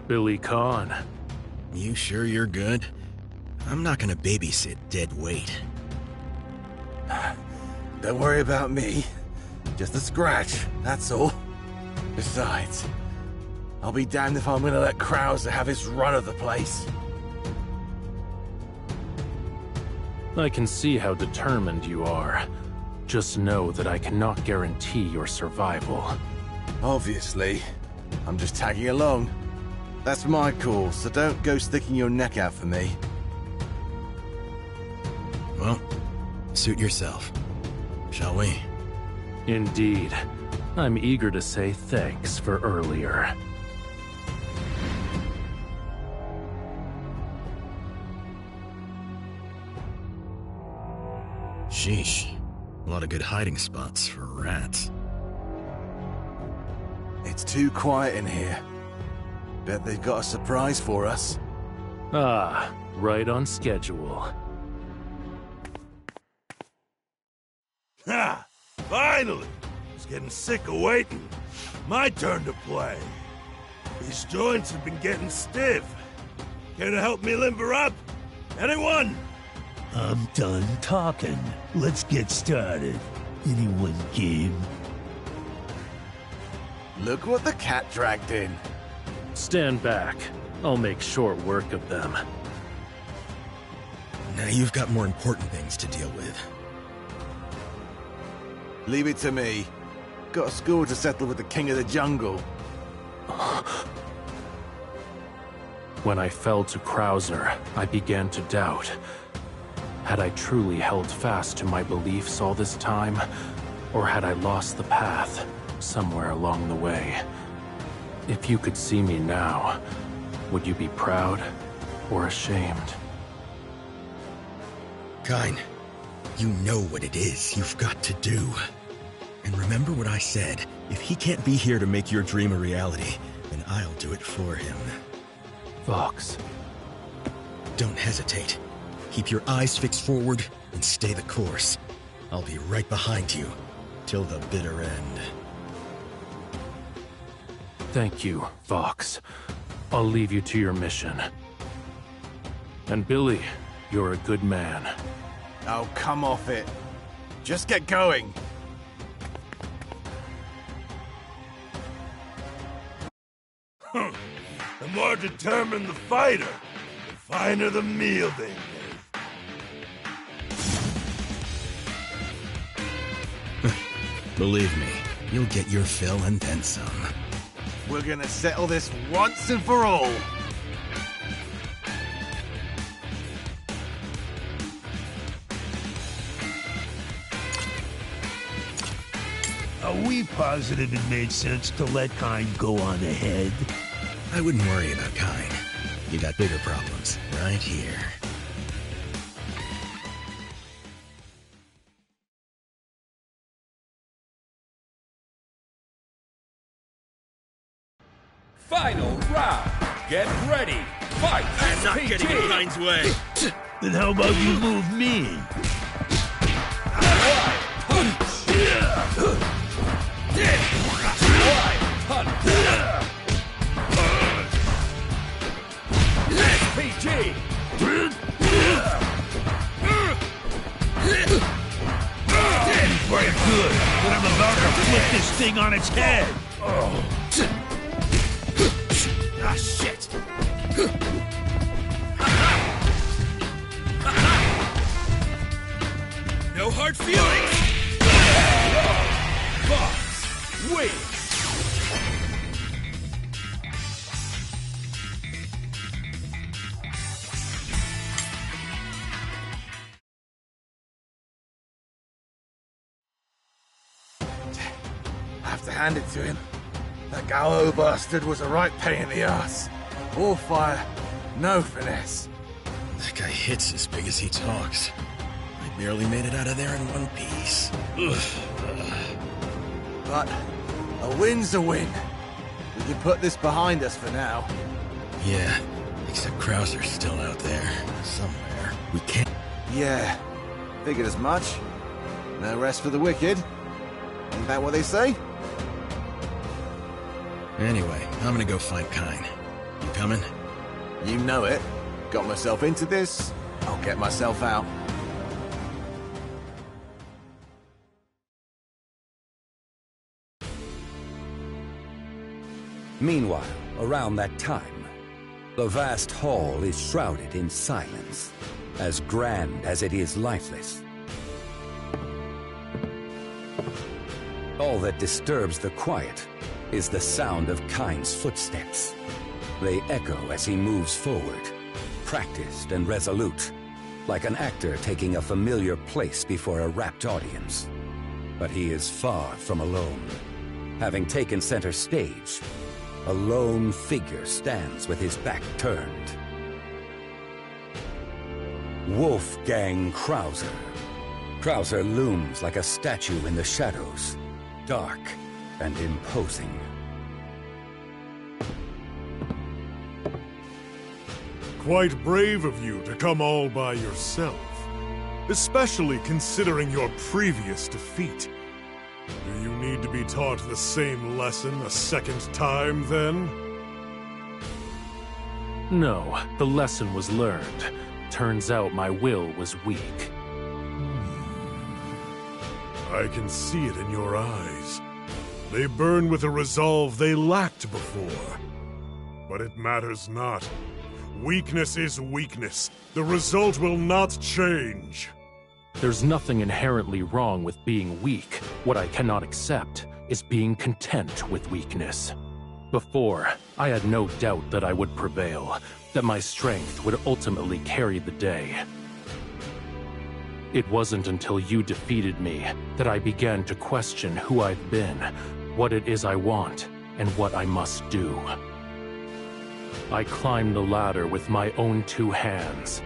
Speaker 6: Billy Khan.
Speaker 10: You sure you're good? I'm not gonna babysit dead weight.
Speaker 13: Don't worry about me. Just a scratch, that's all. Besides, I'll be damned if I'm gonna let Krauser have his run of the place.
Speaker 6: I can see how determined you are. Just know that I cannot guarantee your survival.
Speaker 13: Obviously. I'm just tagging along. That's my call, so don't go sticking your neck out for me.
Speaker 10: Well, suit yourself. Shall we?
Speaker 6: Indeed. I'm eager to say thanks for earlier.
Speaker 10: Sheesh. A lot of good hiding spots for rats.
Speaker 13: It's too quiet in here. Bet they've got a surprise for us.
Speaker 6: Ah, right on schedule.
Speaker 5: Ha! Finally! I was getting sick of waiting. My turn to play. These joints have been getting stiff. Care to help me limber up? Anyone?
Speaker 15: I'm done talking. Let's get started. Anyone game?
Speaker 13: Look what the cat dragged in.
Speaker 6: Stand back. I'll make short work of them.
Speaker 10: Now you've got more important things to deal with.
Speaker 13: Leave it to me. Got a score to settle with the king of the jungle.
Speaker 6: When I fell to Krauser, I began to doubt. Had I truly held fast to my beliefs all this time, or had I lost the path somewhere along the way? If you could see me now, would you be proud or ashamed?
Speaker 10: Kyne, you know what it is you've got to do. And remember what I said. If he can't be here to make your dream a reality, then I'll do it for him.
Speaker 6: Vox.
Speaker 10: Don't hesitate. Keep your eyes fixed forward and stay the course. I'll be right behind you till the bitter end.
Speaker 6: Thank you, Vox. I'll leave you to your mission. And Billy, you're a good man.
Speaker 13: Oh, come off it. Just get going.
Speaker 5: The more determined the fighter, the finer the meal they make.
Speaker 10: Believe me, you'll get your fill and then some.
Speaker 13: We're gonna settle this once and for all.
Speaker 15: Are we positive it made sense to let Kyne go on ahead?
Speaker 10: I wouldn't worry about Kyne. You got bigger problems right here.
Speaker 1: Final round. Get ready. Fight.
Speaker 14: I'm not getting in Kyne's way.
Speaker 15: Then how about you move me?
Speaker 1: SPG.
Speaker 15: Very good, but I'm about to flip this thing on its head.
Speaker 5: Ah, shit!
Speaker 14: No hard feelings!
Speaker 1: Vox wins.
Speaker 13: I have to hand it to him. That Gallo bastard was a right pain in the ass. All fire, no finesse.
Speaker 10: That guy hits as big as he talks. I barely made it out of there in one piece.
Speaker 13: But a win's a win. We can put this behind us for now.
Speaker 10: Yeah, except Krauser's still out there, somewhere. We can't...
Speaker 13: Yeah, figured as much. No rest for the wicked. Ain't that what they say?
Speaker 10: Anyway, I'm gonna go find Kyne. You coming?
Speaker 13: You know it. Got myself into this, I'll get myself out.
Speaker 1: Meanwhile, around that time, the vast hall is shrouded in silence, as grand as it is lifeless. All that disturbs the quiet is the sound of Kyne's footsteps. They echo as he moves forward, practiced and resolute, like an actor taking a familiar place before a rapt audience. But he is far from alone. Having taken center stage, a lone figure stands with his back turned. Wolfgang Krauser. Krauser looms like a statue in the shadows, dark and imposing.
Speaker 2: Quite brave of you to come all by yourself, especially considering your previous defeat. Do you need to be taught the same lesson a second time, then?
Speaker 6: No, the lesson was learned. turns out my will was weak.
Speaker 2: I can see it in your eyes. They burn with a resolve they lacked before. But it matters not. Weakness is weakness. The result will not change.
Speaker 6: There's nothing inherently wrong with being weak. What I cannot accept is being content with weakness. Before, I had no doubt that I would prevail, that my strength would ultimately carry the day. It wasn't until you defeated me that I began to question who I've been, what it is I want, and what I must do. I climbed the ladder with my own 2 hands.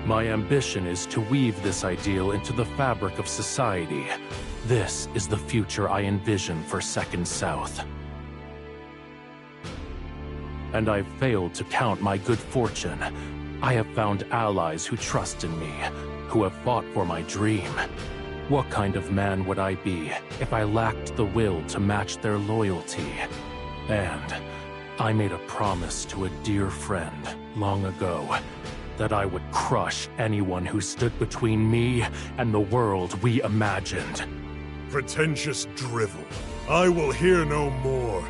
Speaker 6: My ambition is to weave this ideal into the fabric of society. This is the future I envision for Second South. And I've failed to count my good fortune. I have found allies who trust in me, who have fought for my dream. What kind of man would I be if I lacked the will to match their loyalty? And I made a promise to a dear friend long ago that I would crush anyone who stood between me and the world we imagined.
Speaker 2: Pretentious drivel. I will hear no more.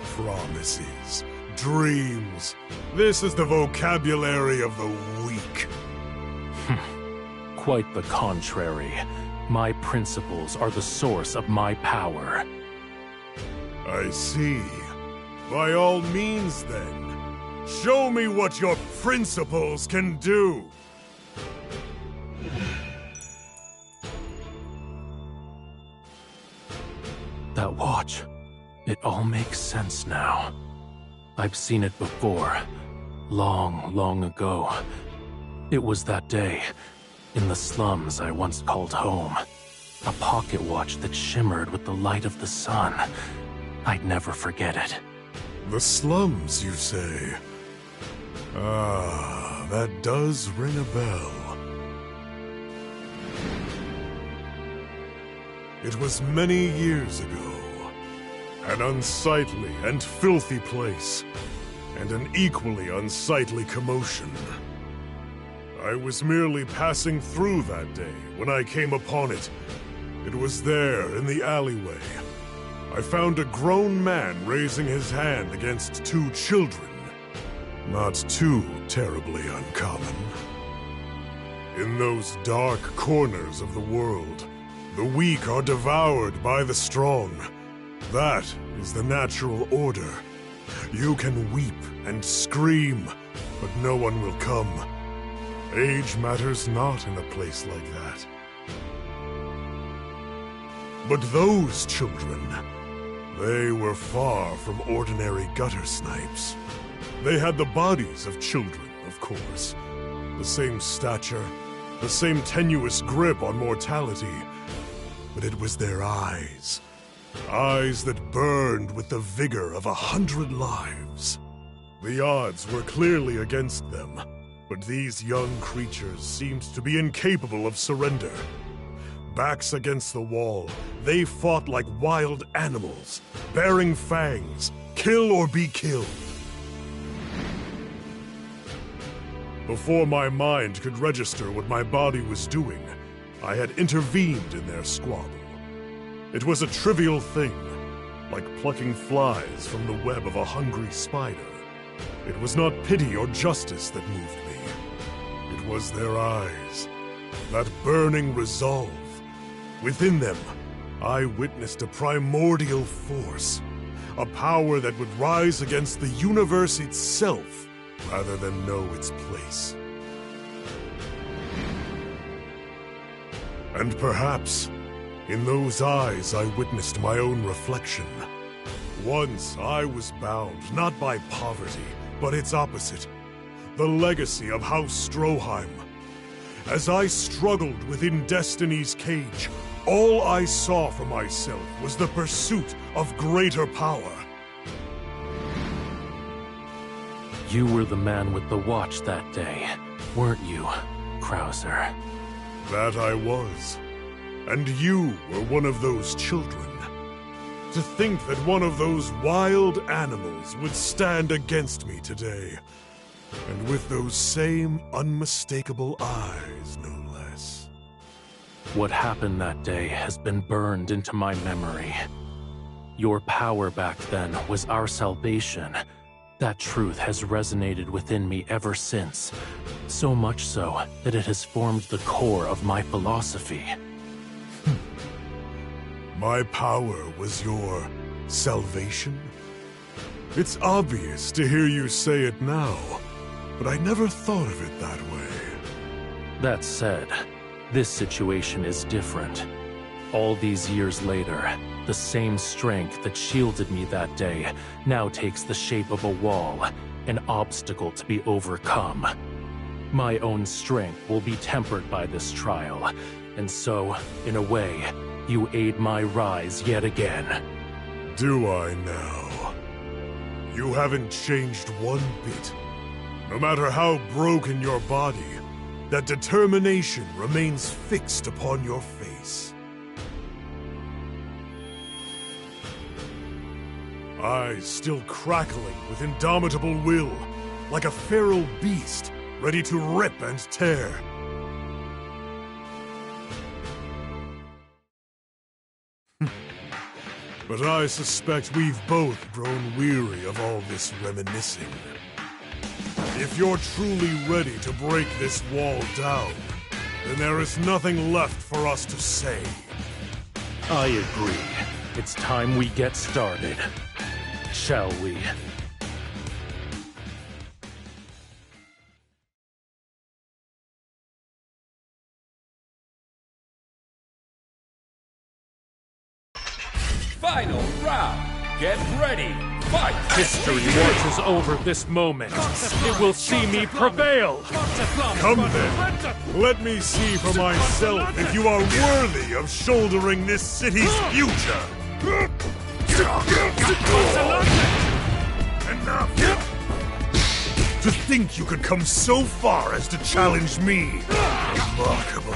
Speaker 2: Promises. Dreams. This is the vocabulary of the weak.
Speaker 6: Quite the contrary. My principles are the source of my power.
Speaker 2: I see. By all means, then. Show me what your principles can do.
Speaker 6: That watch. It all makes sense now. I've seen it before. Long, long ago. It was that day, in the slums I once called home. A pocket watch that shimmered with the light of the sun. I'd never forget it.
Speaker 2: The slums, you say? Ah, that does ring a bell. It was many years ago. An unsightly and filthy place, and an equally unsightly commotion. I was merely passing through that day when I came upon it. It was there in the alleyway. I found a grown man raising his hand against 2 children. Not too terribly uncommon. In those dark corners of the world, the weak are devoured by the strong. That is the natural order. You can weep and scream, but no one will come. Age matters not in a place like that. But those children, they were far from ordinary gutter snipes. They had the bodies of children, of course. The same stature, the same tenuous grip on mortality. But it was their eyes. Eyes that burned with the vigor of 100 lives. The odds were clearly against them, but these young creatures seemed to be incapable of surrender. Backs against the wall, they fought like wild animals, bearing fangs, kill or be killed. Before my mind could register what my body was doing, I had intervened in their squabble. It was a trivial thing, like plucking flies from the web of a hungry spider. It was not pity or justice that moved me. It was their eyes, that burning resolve. Within them, I witnessed a primordial force, a power that would rise against the universe itself rather than know its place. And perhaps, in those eyes I witnessed my own reflection. Once I was bound, not by poverty, but its opposite, the legacy of House Stroheim. As I struggled within Destiny's cage, all I saw for myself was the pursuit of greater power.
Speaker 6: You were the man with the watch that day, weren't you, Krauser?
Speaker 2: That I was. And you were one of those children. To think that one of those wild animals would stand against me today. And with those same unmistakable eyes, no less.
Speaker 6: What happened that day has been burned into my memory. Your power back then was our salvation. That truth has resonated within me ever since, so much so that it has formed the core of my philosophy.
Speaker 2: My power was your salvation? It's obvious to hear you say it now, but I never thought of it that way.
Speaker 6: That said, this situation is different. All these years later, the same strength that shielded me that day now takes the shape of a wall, an obstacle to be overcome. My own strength will be tempered by this trial, and so, in a way, you aid my rise yet again.
Speaker 2: Do I now? You haven't changed one bit. No matter how broken your body, that determination remains fixed upon your face. Eyes still crackling with indomitable will, like a feral beast, ready to rip and tear. But I suspect we've both grown weary of all this reminiscing. If you're truly ready to break this wall down, then there is nothing left for us to say.
Speaker 6: I agree. It's time we get started. Shall we?
Speaker 19: Final round. Get ready. Fight!
Speaker 6: History watches over this moment. It will see me prevail.
Speaker 2: Come then. Let me see for myself if you are worthy of shouldering this city's future. Enough! To think you could come so far as to challenge me. Remarkable.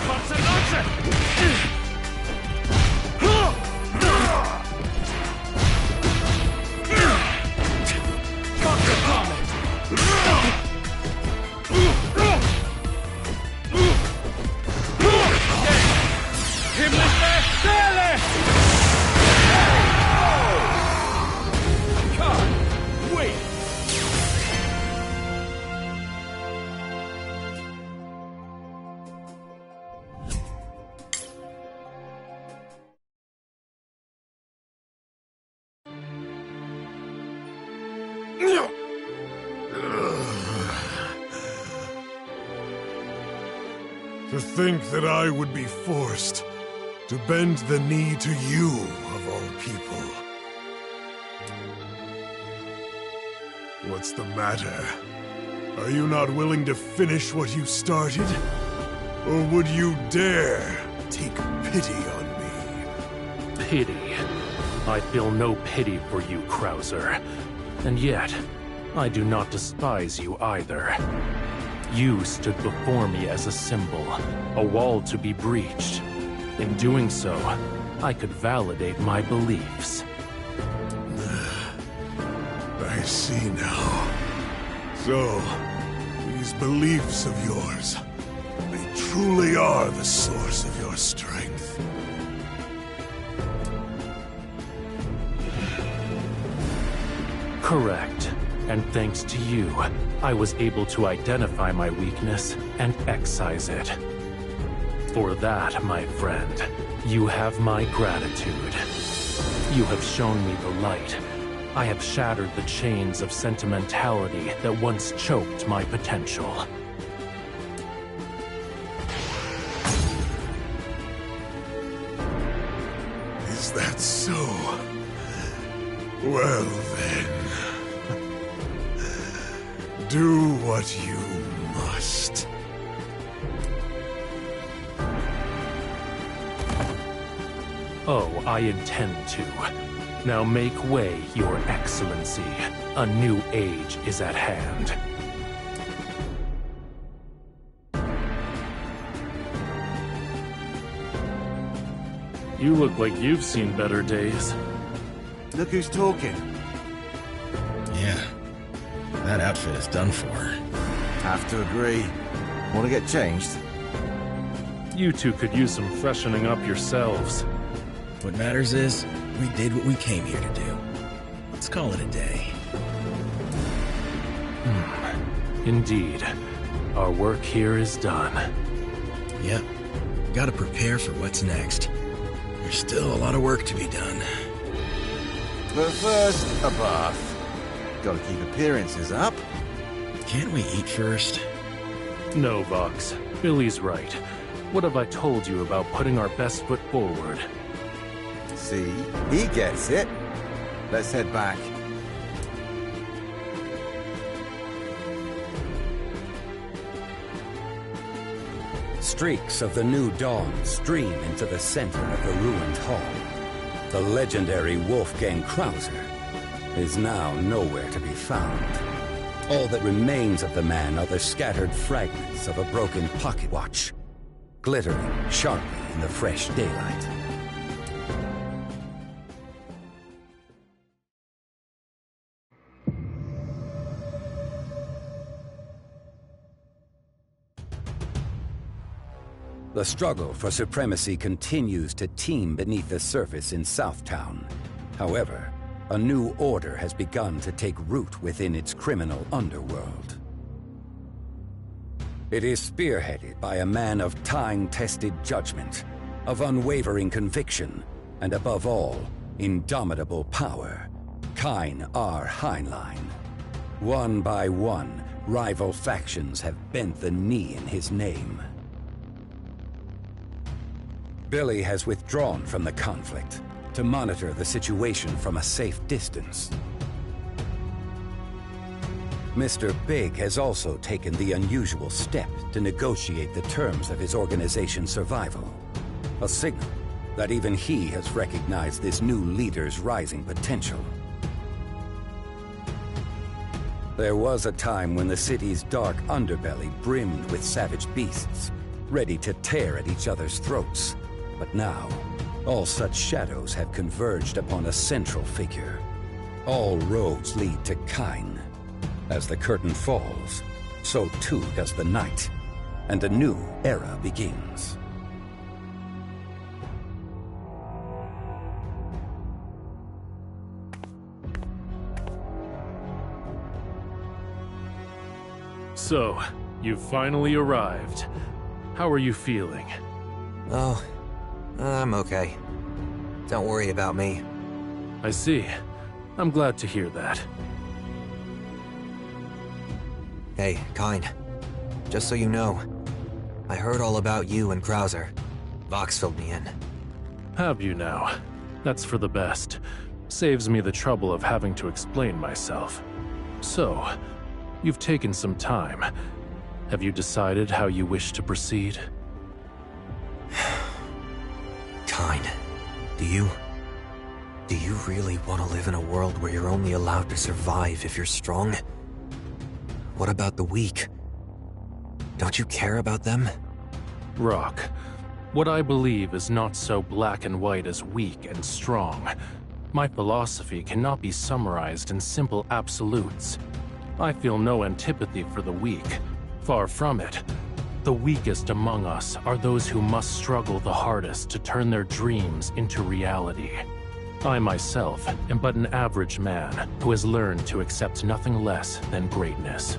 Speaker 2: To think that I would be forced to bend the knee to you, of all people. What's the matter? Are you not willing to finish what you started? Or would you dare take pity on me?
Speaker 6: Pity? I feel no pity for you, Krauser. And yet, I do not despise you either. You stood before me as a symbol, a wall to be breached. In doing so, I could validate my beliefs.
Speaker 2: I see now. So, these beliefs of yours, they truly are the source of your strength.
Speaker 6: Correct. And thanks to you, I was able to identify my weakness and excise it. For that, my friend, you have my gratitude. You have shown me the light. I have shattered the chains of sentimentality that once choked my potential.
Speaker 2: Is that so? Well then. Do what you must.
Speaker 6: Oh, I intend to. Now make way, Your Excellency. A new age is at hand. You look like you've seen better days.
Speaker 13: Look who's talking.
Speaker 10: Yeah. That outfit is done for.
Speaker 13: Have to agree. Want to get changed?
Speaker 6: You two could use some freshening up yourselves.
Speaker 10: What matters is, we did what we came here to do. Let's call it a day.
Speaker 6: Indeed. Our work here is done.
Speaker 10: Yep. Gotta prepare for what's next. There's still a lot of work to be done.
Speaker 13: But first, a bath. Gotta keep appearances up.
Speaker 10: Can't we eat first?
Speaker 6: No, Vox. Billy's right. What have I told you about putting our best foot forward?
Speaker 13: See? He gets it. Let's head back.
Speaker 1: Streaks of the new dawn stream into the center of the ruined hall. The legendary Wolfgang Krauser is now nowhere to be found. All that remains of the man are the scattered fragments of a broken pocket watch, glittering sharply in the fresh daylight. The struggle for supremacy continues to teem beneath the surface in Southtown. However, a new order has begun to take root within its criminal underworld. It is spearheaded by a man of time-tested judgment, of unwavering conviction, and above all, indomitable power, Kine R. Heinlein. One by one, rival factions have bent the knee in his name. Billy has withdrawn from the conflict to monitor the situation from a safe distance. Mr. Big has also taken the unusual step to negotiate the terms of his organization's survival, a signal that even he has recognized this new leader's rising potential. There was a time when the city's dark underbelly brimmed with savage beasts, ready to tear at each other's throats. But now, all such shadows have converged upon a central figure. All roads lead to Kine. As the curtain falls, so too does the night, and a new era begins.
Speaker 6: So, you've finally arrived. How are you feeling?
Speaker 12: Oh, I'm okay. Don't worry about me.
Speaker 6: I see. I'm glad to hear that.
Speaker 12: Hey, Kine. Just so you know, I heard all about you and Krauser. Vox filled me in.
Speaker 6: Have you now? That's for the best. Saves me the trouble of having to explain myself. So, you've taken some time. Have you decided how you wish to proceed?
Speaker 12: Kine, do you really want to live in a world where you're only allowed to survive if you're strong? What about the weak? Don't you care about them?
Speaker 6: Rock, what I believe is not so black and white as weak and strong. My philosophy cannot be summarized in simple absolutes. I feel no antipathy for the weak. Far from it. The weakest among us are those who must struggle the hardest to turn their dreams into reality. I myself am but an average man who has learned to accept nothing less than greatness.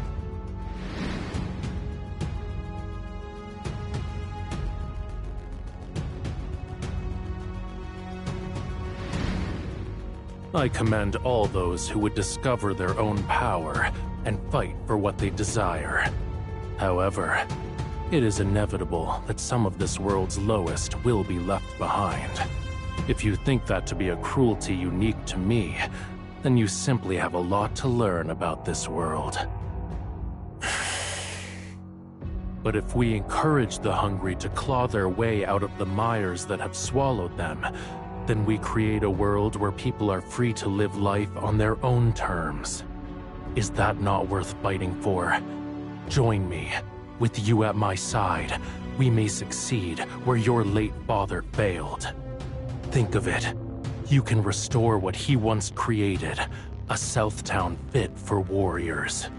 Speaker 6: I commend all those who would discover their own power and fight for what they desire. However, it is inevitable that some of this world's lowest will be left behind. If you think that to be a cruelty unique to me, then you simply have a lot to learn about this world. But if we encourage the hungry to claw their way out of the mires that have swallowed them, then we create a world where people are free to live life on their own terms. Is that not worth fighting for? Join me. With you at my side, we may succeed where your late father failed. Think of it. You can restore what he once created, a Southtown fit for warriors.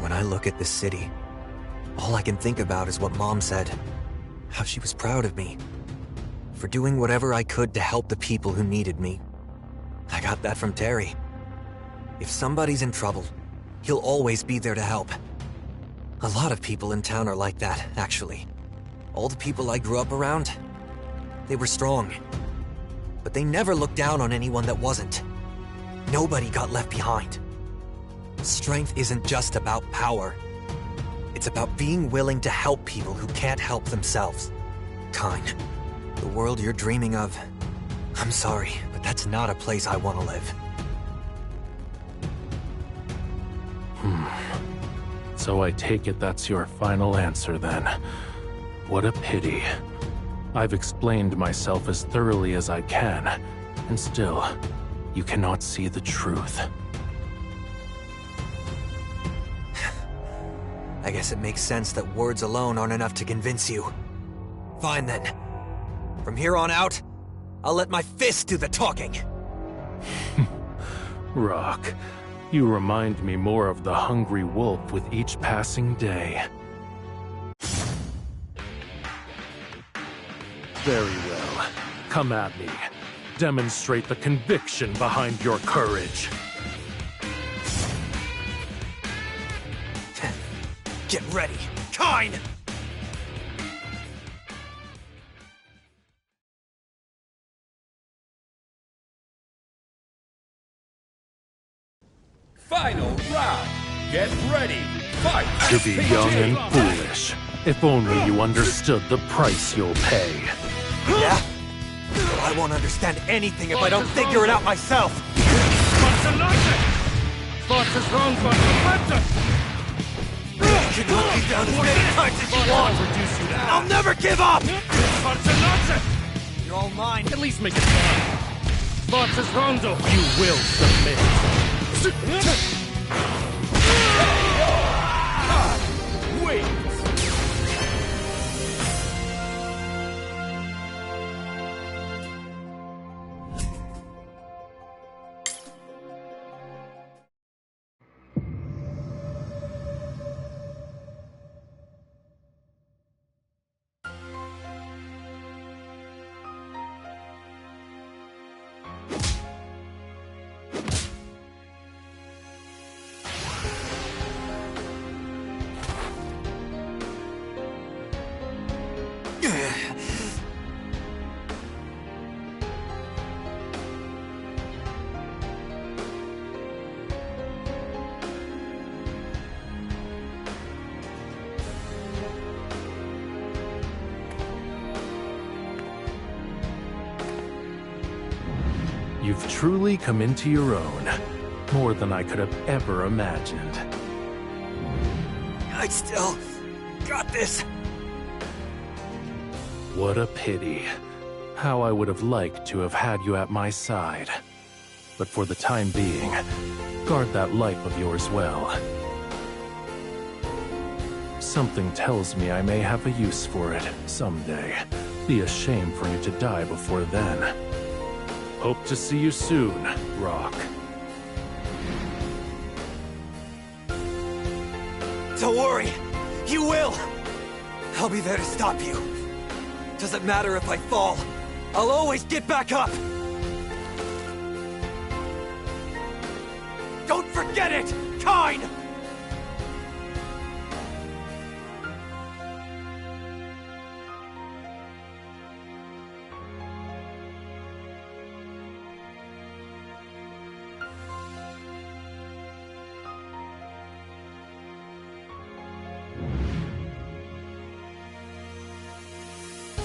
Speaker 12: When I look at this city, all I can think about is what Mom said. How she was proud of me for doing whatever I could to help the people who needed me. I got that from Terry. If somebody's in trouble, he'll always be there to help. A lot of people in town are like that, actually. All the people I grew up around, they were strong. But they never looked down on anyone that wasn't. Nobody got left behind. Strength isn't just about power. It's about being willing to help people who can't help themselves. Kyne, the world you're dreaming of, I'm sorry, but that's not a place I want to live.
Speaker 6: So I take it that's your final answer then. What a pity. I've explained myself as thoroughly as I can, and still, you cannot see the truth.
Speaker 12: I guess it makes sense that words alone aren't enough to convince you. Fine then. From here on out, I'll let my fist do the talking.
Speaker 6: Rock, you remind me more of the hungry wolf with each passing day. Very well. Come at me. Demonstrate the conviction behind your courage.
Speaker 12: Get ready, Kyne!
Speaker 19: Final round. Get ready. Fight.
Speaker 6: To be young and foolish. If only you understood the price you'll pay.
Speaker 12: Yeah? Well, I won't understand anything if I don't figure it out myself. You can hunt me down as many times as you want! I'll never give up! You're all mine.
Speaker 6: At least make it fun. You will submit.
Speaker 19: Wait.
Speaker 6: You've truly come into your own, more than I could have ever imagined.
Speaker 12: I still got this.
Speaker 6: What a pity. How I would have liked to have had you at my side. But for the time being, guard that life of yours well. Something tells me I may have a use for it someday. Be a shame for you to die before then. Hope to see you soon, Rock.
Speaker 12: Don't worry, you will! I'll be there to stop you. Doesn't matter if I fall, I'll always get back up! Don't forget it, Kyne!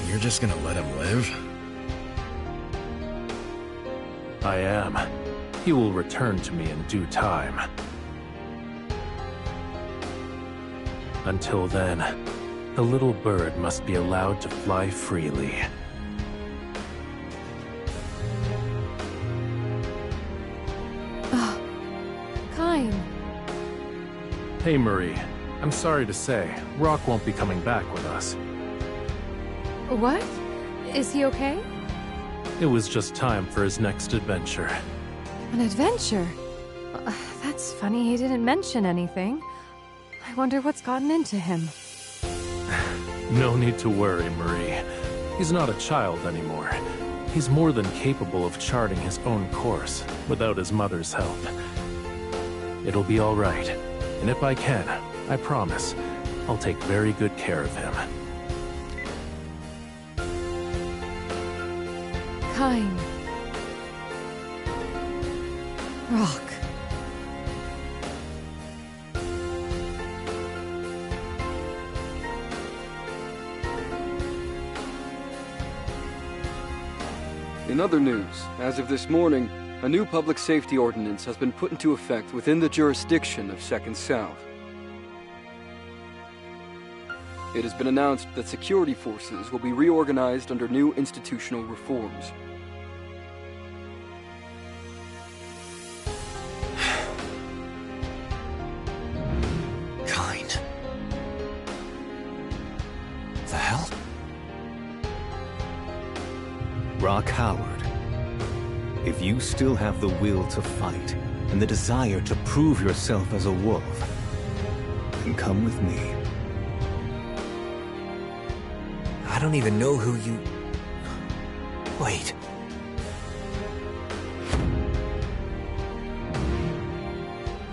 Speaker 10: You're just gonna let him live?
Speaker 6: I am. He will return to me in due time. Until then, the little bird must be allowed to fly freely.
Speaker 8: Kyne.
Speaker 6: Hey, Marie. I'm sorry to say, Rock won't be coming back with us.
Speaker 8: What? Is he okay?
Speaker 6: It was just time for his next adventure.
Speaker 8: An adventure? That's funny, he didn't mention anything. I wonder what's gotten into him.
Speaker 6: No need to worry, Marie. He's not a child anymore. He's more than capable of charting his own course without his mother's help. It'll be all right. And if I can, I promise, I'll take very good care of him.
Speaker 8: Kyne. Rock.
Speaker 3: In other news, as of this morning, a new public safety ordinance has been put into effect within the jurisdiction of Second South. It has been announced that security forces will be reorganized under new institutional reforms.
Speaker 12: Kyne. The hell?
Speaker 20: Rock Howard, if you still have the will to fight and the desire to prove yourself as a wolf, then come with me.
Speaker 12: I don't even know who you... Wait.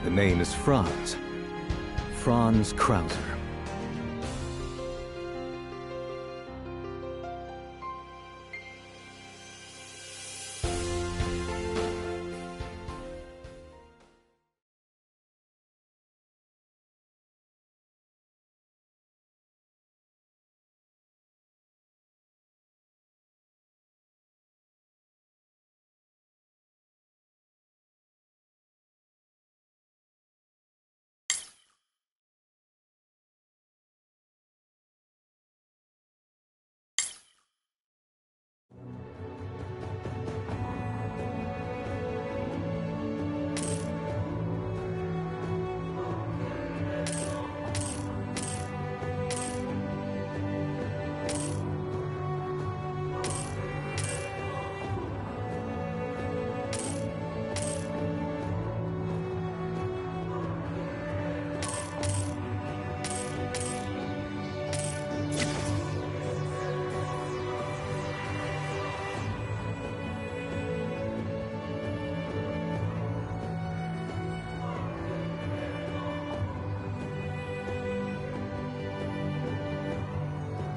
Speaker 20: The name is Franz. Franz Krauser.